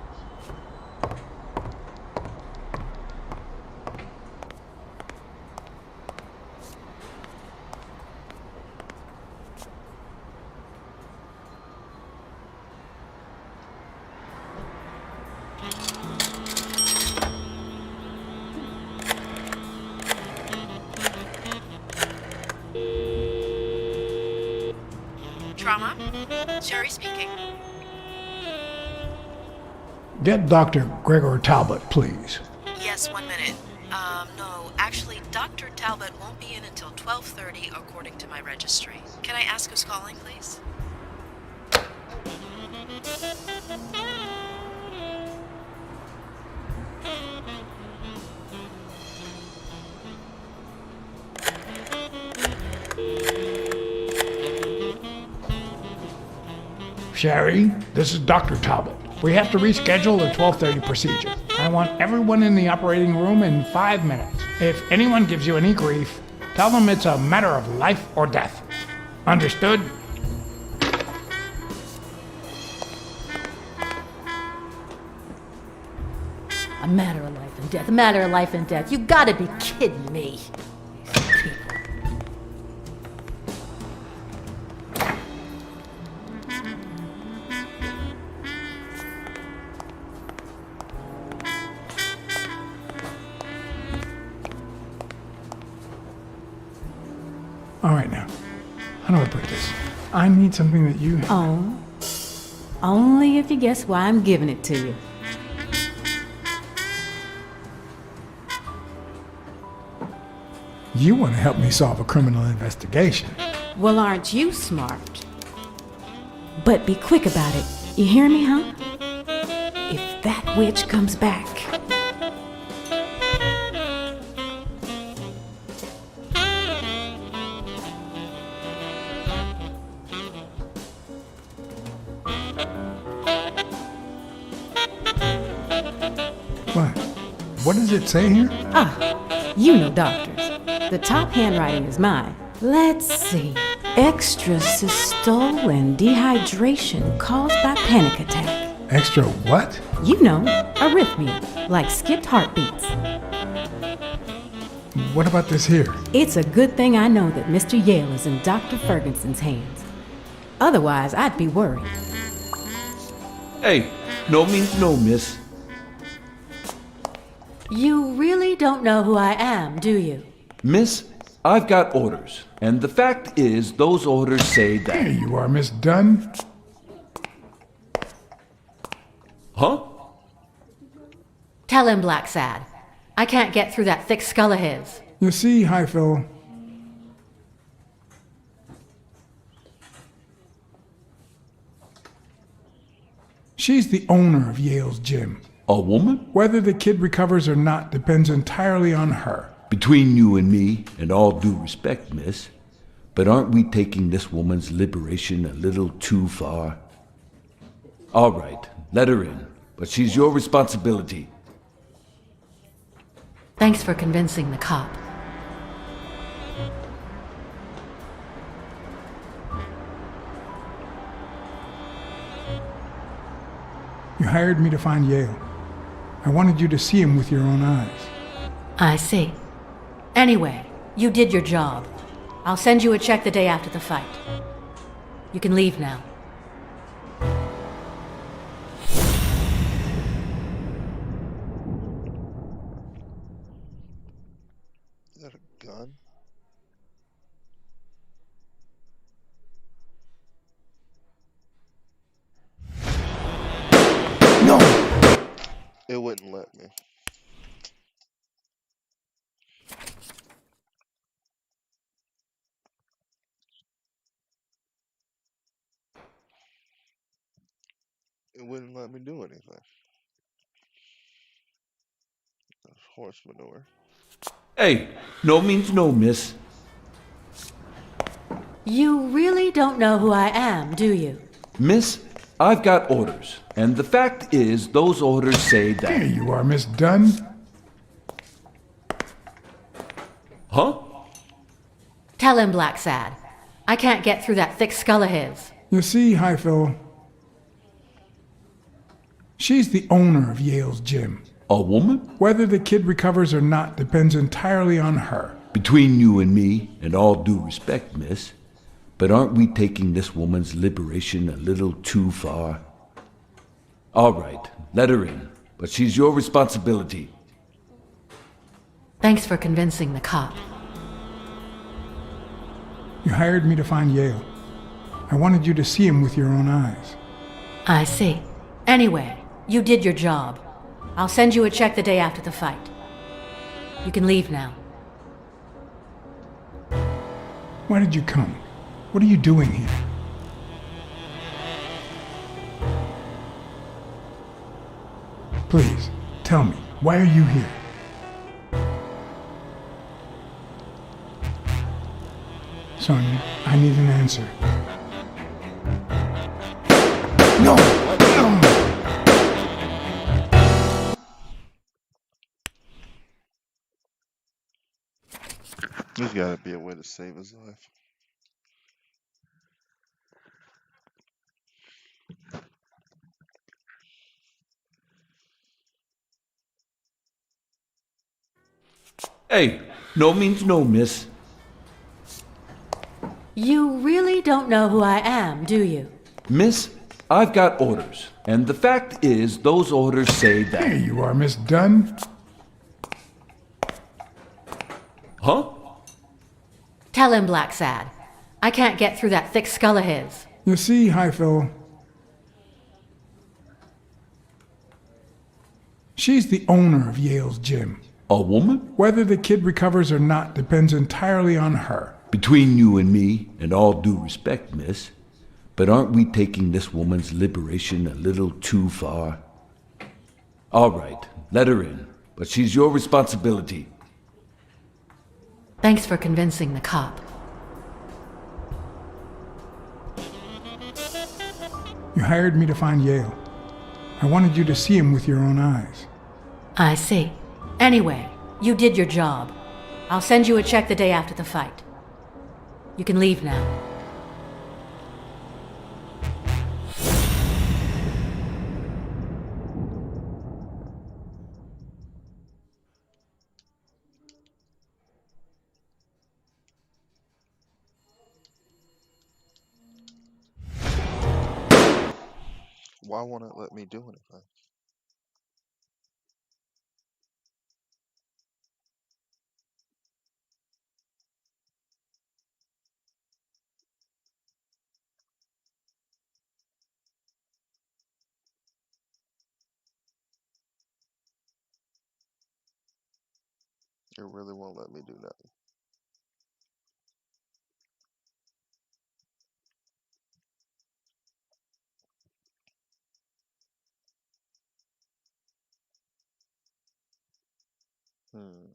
Trauma? Sherry speaking. Get Dr. Gregor Talbot, please. Yes, 1 minute. No, actually, Dr. Talbot won't be in until 12:30 according to my registry. Can I ask who's calling, please? Sherry, this is Dr. Talbot. We have to reschedule the 12:30 procedure. I want everyone in the operating room in 5 minutes. If anyone gives you any grief, tell them it's a matter of life or death. Understood? A matter of life and death. A matter of life and death. You gotta be kidding me. These people. All right, now. How do I put this? I need something that you... Oh, only if you guess why I'm giving it to you. You want to help me solve a criminal investigation. Well, aren't you smart? But be quick about it. You hear me, huh? If that witch comes back. What? What does it say here? Ah, you know doctors. The top handwriting is mine. Let's see. Extrasystole and dehydration caused by panic attack. Extra what? You know, arrhythmia, like skipped heartbeats. What about this here? It's a good thing I know that Mr. Yale is in Dr. Ferguson's hands. Otherwise, I'd be worried. Hey, no means no, miss. You really don't know who I am, do you? Miss, I've got orders. And the fact is, those orders say that... There you are, Miss Dunn. Huh? Tell him, blacksad. I can't get through that thick skull of his. You see, Highfill, she's the owner of Yale's gym. A woman? Whether the kid recovers or not depends entirely on her. Between you and me, and all due respect, miss, but aren't we taking this woman's liberation a little too far? All right, let her in, but she's your responsibility. Thanks for convincing the cop. You hired me to find Yale. I wanted you to see him with your own eyes. I see. Anyway, you did your job. I'll send you a check the day after the fight. You can leave now. Is that a gun? No! It wouldn't let me. It wouldn't let me do anything. That's horse manure. Hey, no means no, miss. You really don't know who I am, do you? Miss, I've got orders, and the fact is, those orders say There that. you are, Miss Dunn. Huh? Tell him, blacksad. I can't get through that thick skull of his. You see, Highfill, she's the owner of Yale's gym. A woman? Whether the kid recovers or not depends entirely on her. Between you and me, and all due respect, miss, but aren't we taking this woman's liberation a little too far? All right, let her in, but she's your responsibility. Thanks for convincing the cop. You hired me to find Yale. I wanted you to see him with your own eyes. I see. Anyway, you did your job. I'll send you a check the day after the fight. You can leave now. Why did you come? What are you doing here? Please, tell me, why are you here? Sonia, I need an answer. No! There's gotta be a way to save his life. Hey, no means no, miss. You really don't know who I am, do you? Miss, I've got orders, and the fact is, those orders say There that. you are, Miss Dunn. Huh? Tell him, blacksad. I can't get through that thick skull of his. You see, Highfill, she's the owner of Yale's gym. A woman? Whether the kid recovers or not depends entirely on her. Between you and me, and all due respect, miss, but aren't we taking this woman's liberation a little too far? All right, let her in, but she's your responsibility. Thanks for convincing the cop. You hired me to find Yale. I wanted you to see him with your own eyes. I see. Anyway, you did your job. I'll send you a check the day after the fight. You can leave now. Why won't it let me do anything? It really won't let me do nothing. Hmm.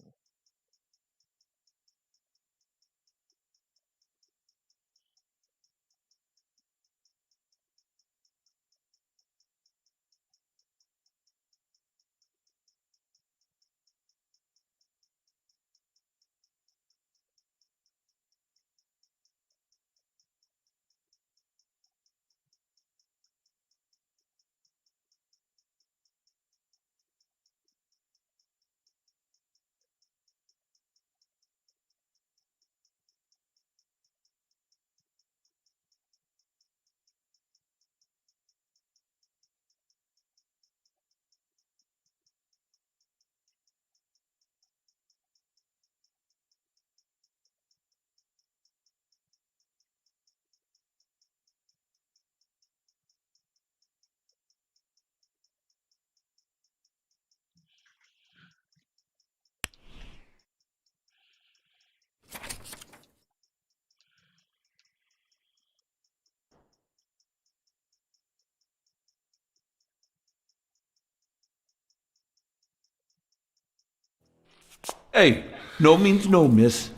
Hey, no means no, miss.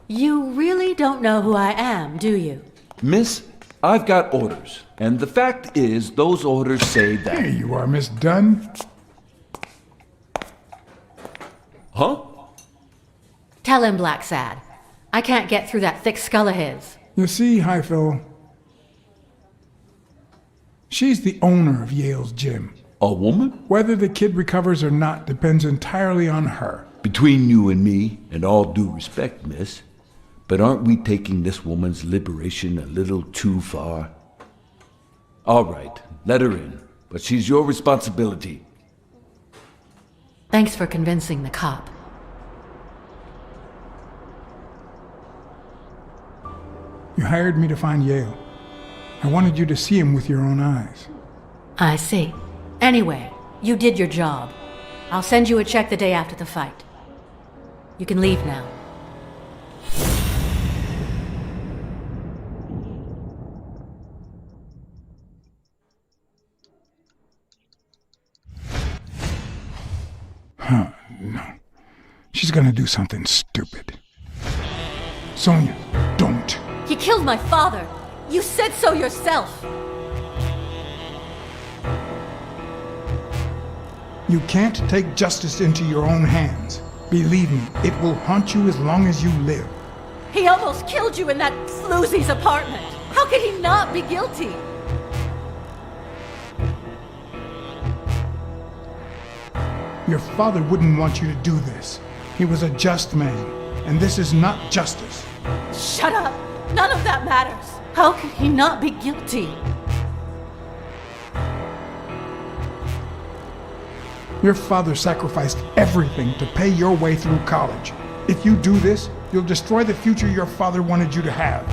You really don't know who I am, do you? Miss, I've got orders. And the fact is, those orders say Here that... you are, Miss Dunn. Huh? Tell him, blacksad. I can't get through that thick skull of his. You see, Highfill, she's the owner of Yale's gym. A woman? Whether the kid recovers or not depends entirely on her. Between you and me, and all due respect, miss, but aren't we taking this woman's liberation a little too far? All right, let her in, but she's your responsibility. Thanks for convincing the cop. You hired me to find Yale. I wanted you to see him with your own eyes. I see. Anyway, you did your job. I'll send you a check the day after the fight. You can leave now. No. She's gonna do something stupid. Sonia, don't. He killed my father! You said so yourself! You can't take justice into your own hands. Believe me, it will haunt you as long as you live. He almost killed you in that floozy's apartment! How could he not be guilty? Your father wouldn't want you to do this. He was a just man, and this is not justice. Shut up! None of that matters! How could he not be guilty? Your father sacrificed everything to pay your way through college. If you do this, you'll destroy the future your father wanted you to have.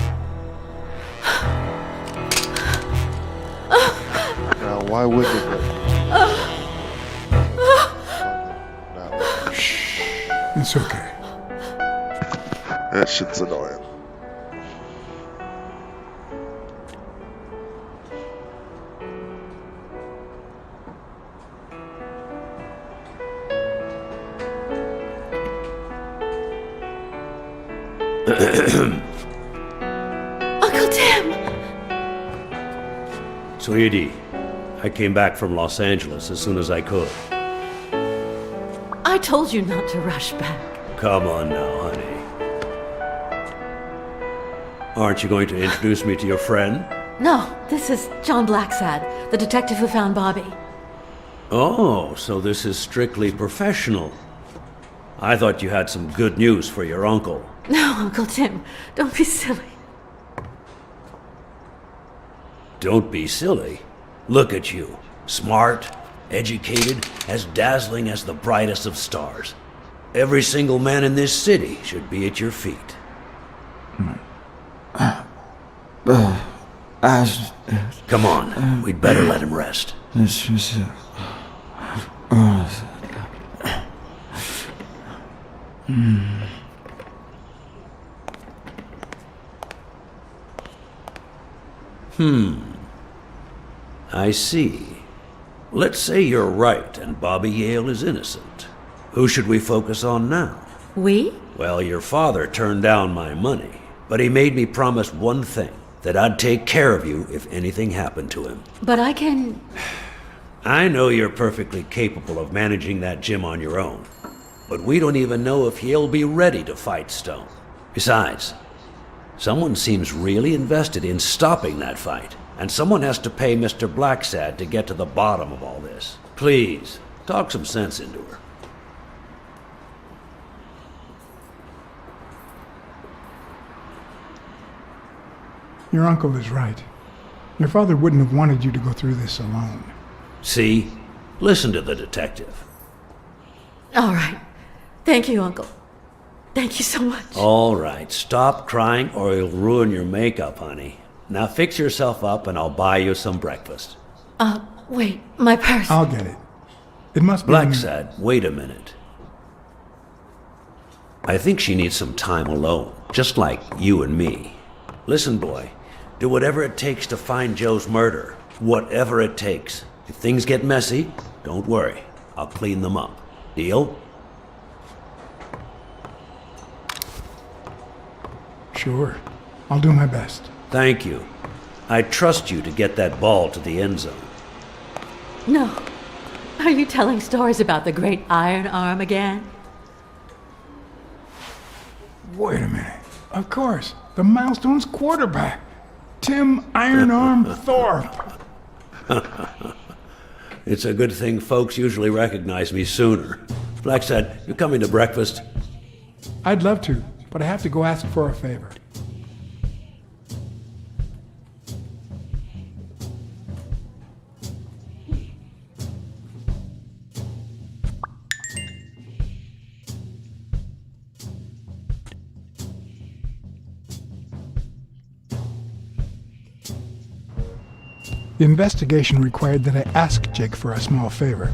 Now, why wouldn't it? It's okay. That shit's annoying. Uncle Tim! Sweetie, I came back from Los Angeles as soon as I could. I told you not to rush back. Come on now, honey. Aren't you going to introduce me to your friend? No, this is John Blacksad, the detective who found Bobby. Oh, so this is strictly professional. I thought you had some good news for your uncle. No, Uncle Tim, don't be silly. Don't be silly. Look at you. Smart, educated, as dazzling as the brightest of stars. Every single man in this city should be at your feet. Come on, we'd better let him rest. I see. Let's say you're right and Bobby Yale is innocent. Who should we focus on now? We? Well, your father turned down my money, but he made me promise one thing, that I'd take care of you if anything happened to him. But I can... I know you're perfectly capable of managing that gym on your own, but we don't even know if he'll be ready to fight Stone. Besides, someone seems really invested in stopping that fight, and someone has to pay Mr. Blacksad to get to the bottom of all this. Please, talk some sense into her. Your uncle is right. Your father wouldn't have wanted you to go through this alone. See? Listen to the detective. All right. Thank you, Uncle. Thank you so much. All right, stop crying or you'll ruin your makeup, honey. Now fix yourself up and I'll buy you some breakfast. Wait, my purse. I'll get it. It must be... Blacksad, wait a minute. I think she needs some time alone, just like you and me. Listen, boy, do whatever it takes to find Joe's murderer. Whatever it takes. If things get messy, don't worry. I'll clean them up. Deal? Sure. I'll do my best. Thank you. I trust you to get that ball to the end zone. No. Are you telling stories about the great iron arm again? Wait a minute. Of course. The Milestones quarterback. Tim Iron Arm Thorpe. It's a good thing folks usually recognize me sooner. Blacksad, you coming to breakfast? I'd love to, but I have to go ask for a favor. The investigation required that I ask Jake for a small favor.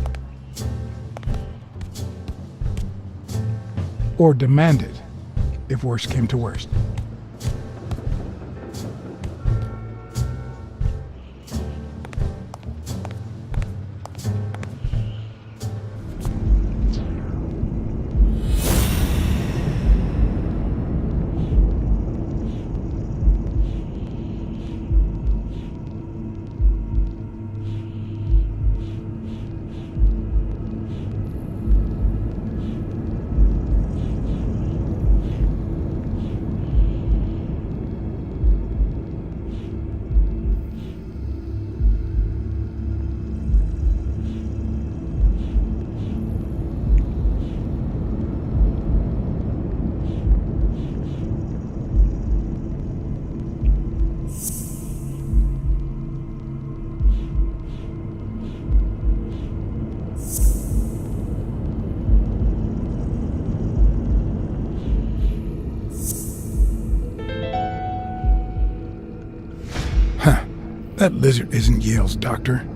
Or demand it, if worst came to worst. That lizard isn't Yale's doctor.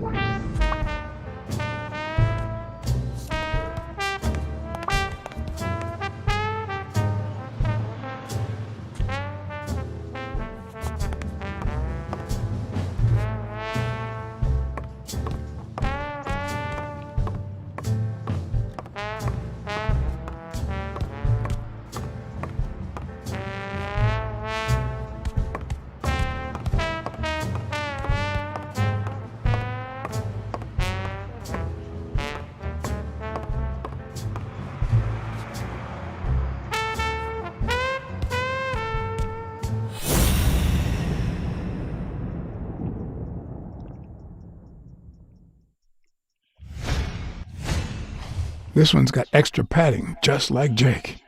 This one's got extra padding, just like Jake.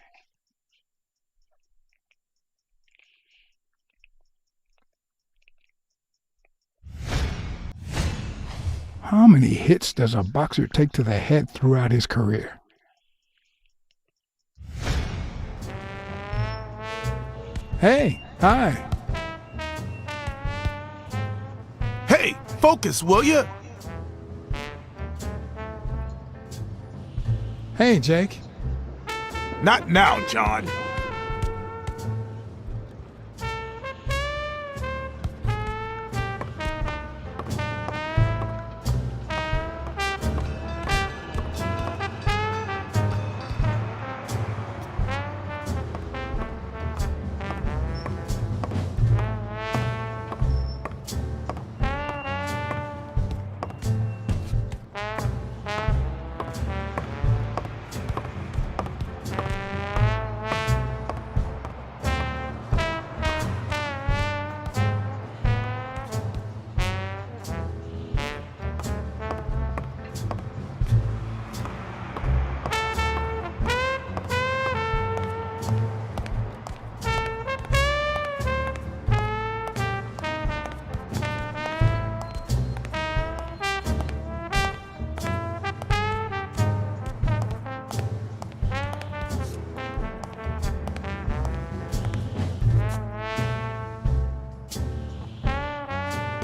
How many hits does a boxer take to the head throughout his career? Hey, hi. Hey, focus, will ya? Hey, Jake. Not now, John.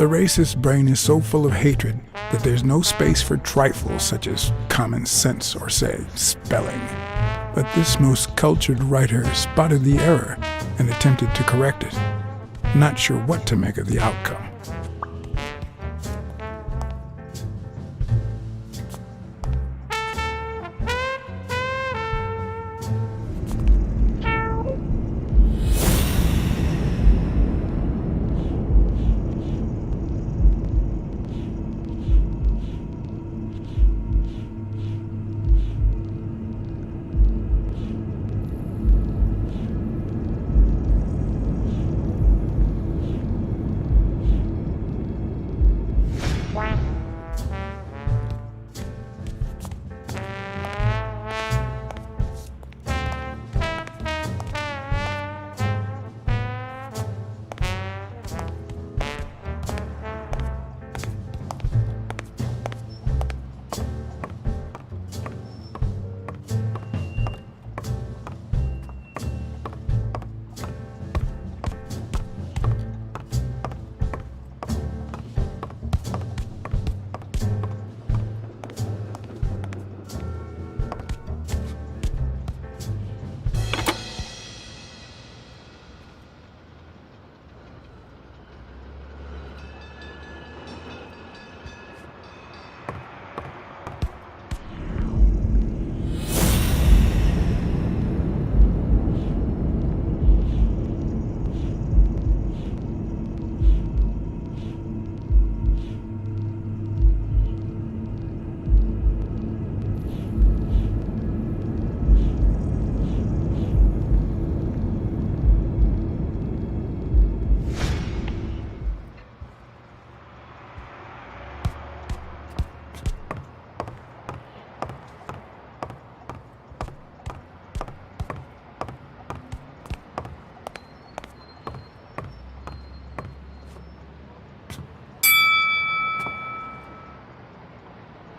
The racist brain is so full of hatred that there's no space for trifles such as common sense or, say, spelling. But this most cultured writer spotted the error and attempted to correct it, not sure what to make of the outcome.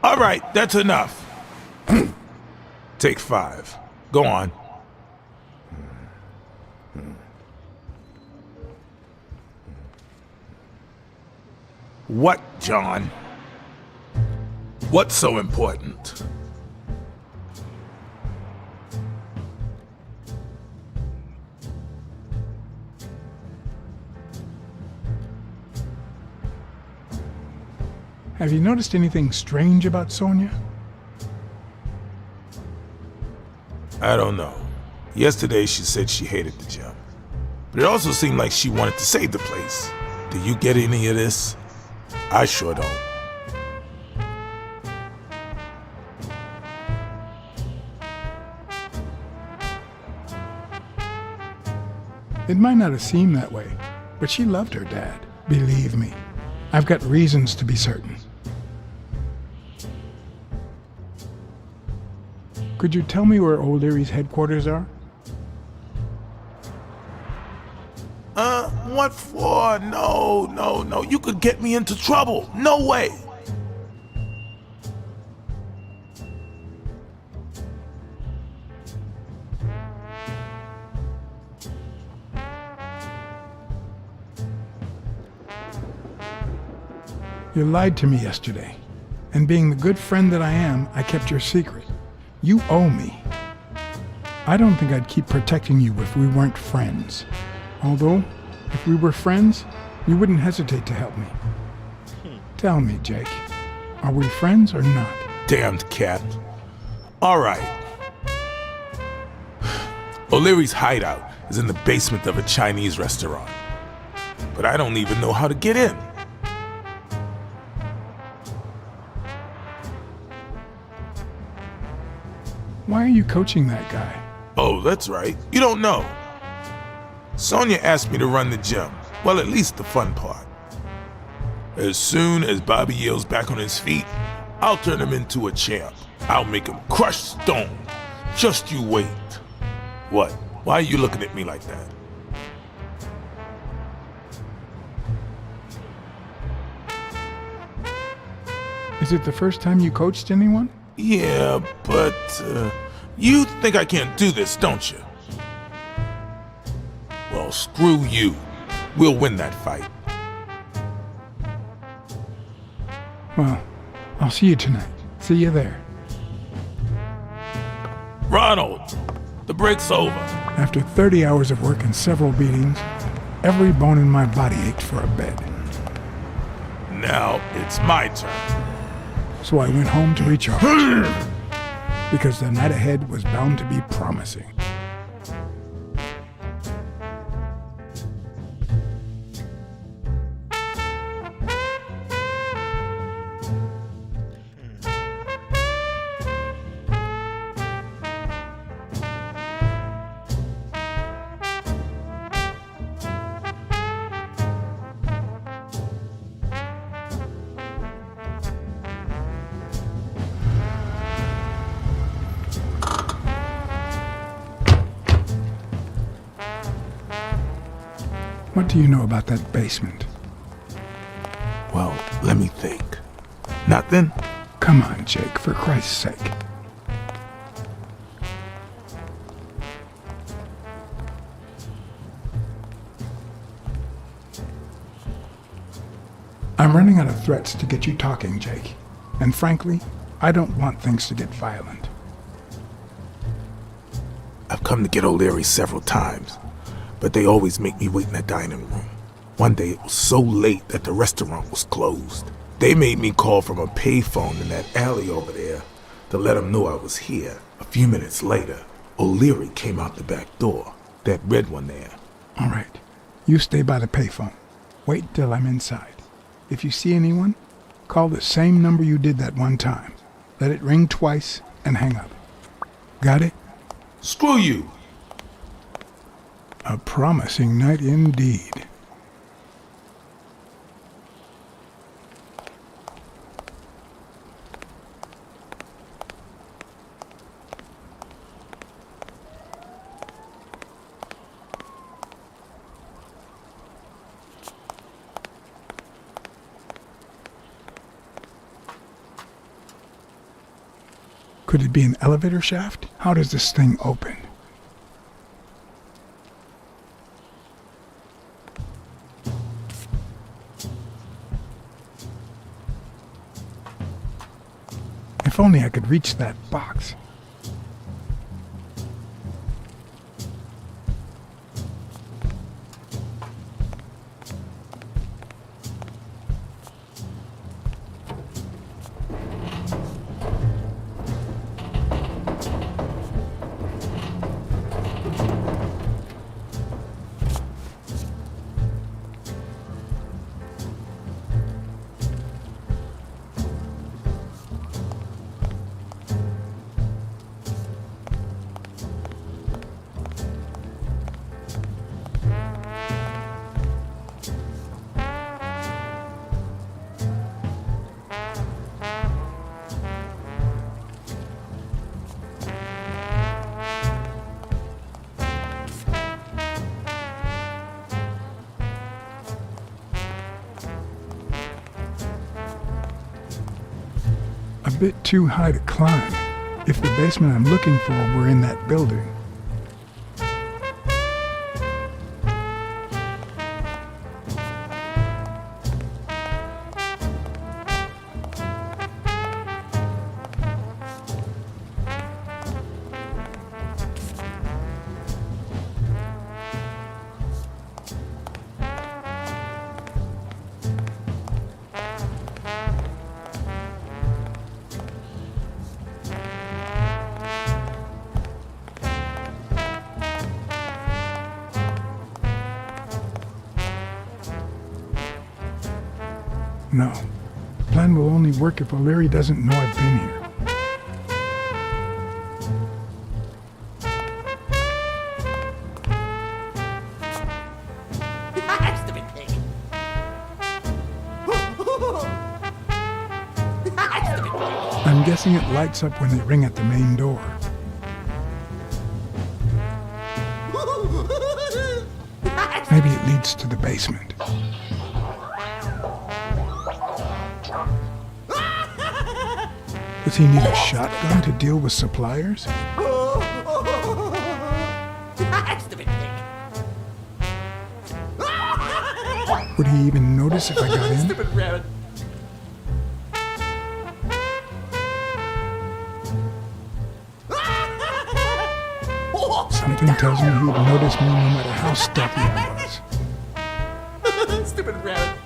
All right, that's enough. Take 5. Go on. What, John? What's so important? Have you noticed anything strange about Sonia? I don't know. Yesterday she said she hated the gym. But it also seemed like she wanted to save the place. Do you get any of this? I sure don't. It might not have seemed that way, but she loved her dad. Believe me, I've got reasons to be certain. Could you tell me where O'Leary's headquarters are? What for? No. You could get me into trouble. No way. You lied to me yesterday, and being the good friend that I am, I kept your secret. You owe me. I don't think I'd keep protecting you if we weren't friends. Although, if we were friends, you wouldn't hesitate to help me. Tell me, Jake, are we friends or not? Damned cat. All right. O'Leary's hideout is in the basement of a Chinese restaurant. But I don't even know how to get in. Why are you coaching that guy? Oh, that's right. You don't know. Sonia asked me to run the gym. Well, at least the fun part. As soon as Bobby Yale's back on his feet, I'll turn him into a champ. I'll make him crush stone. Just you wait. What? Why are you looking at me like that? Is it the first time you coached anyone? Yeah, but you think I can't do this, don't you? Well, screw you. We'll win that fight. Well, I'll see you tonight. See you there. Ronald, the break's over. After 30 hours of work and several beatings, every bone in my body ached for a bed. Now it's my turn. So I went home to recharge. Because the night ahead was bound to be promising. What do you know about that basement? Well, let me think. Nothing? Come on, Jake, for Christ's sake. I'm running out of threats to get you talking, Jake. And frankly, I don't want things to get violent. I've come to get O'Leary several times, but they always make me wait in the dining room. One day it was so late that the restaurant was closed. They made me call from a payphone in that alley over there to let them know I was here. A few minutes later, O'Leary came out the back door, that red one there. All right. You stay by the payphone. Wait till I'm inside. If you see anyone, call the same number you did that one time. Let it ring twice and hang up. Got it? Screw you! A promising night indeed. Could it be an elevator shaft? How does this thing open? If only I could reach that box. A bit too high to climb. If the basement I'm looking for were in that building. No. The plan will only work if O'Leary doesn't know I've been here. I'm guessing it lights up when they ring at the main door. Maybe it leads to the basement. Does he need a shotgun to deal with suppliers? Would he even notice if I got in? Something tells me he'd notice me no matter how stealthy I was. Stupid rabbit.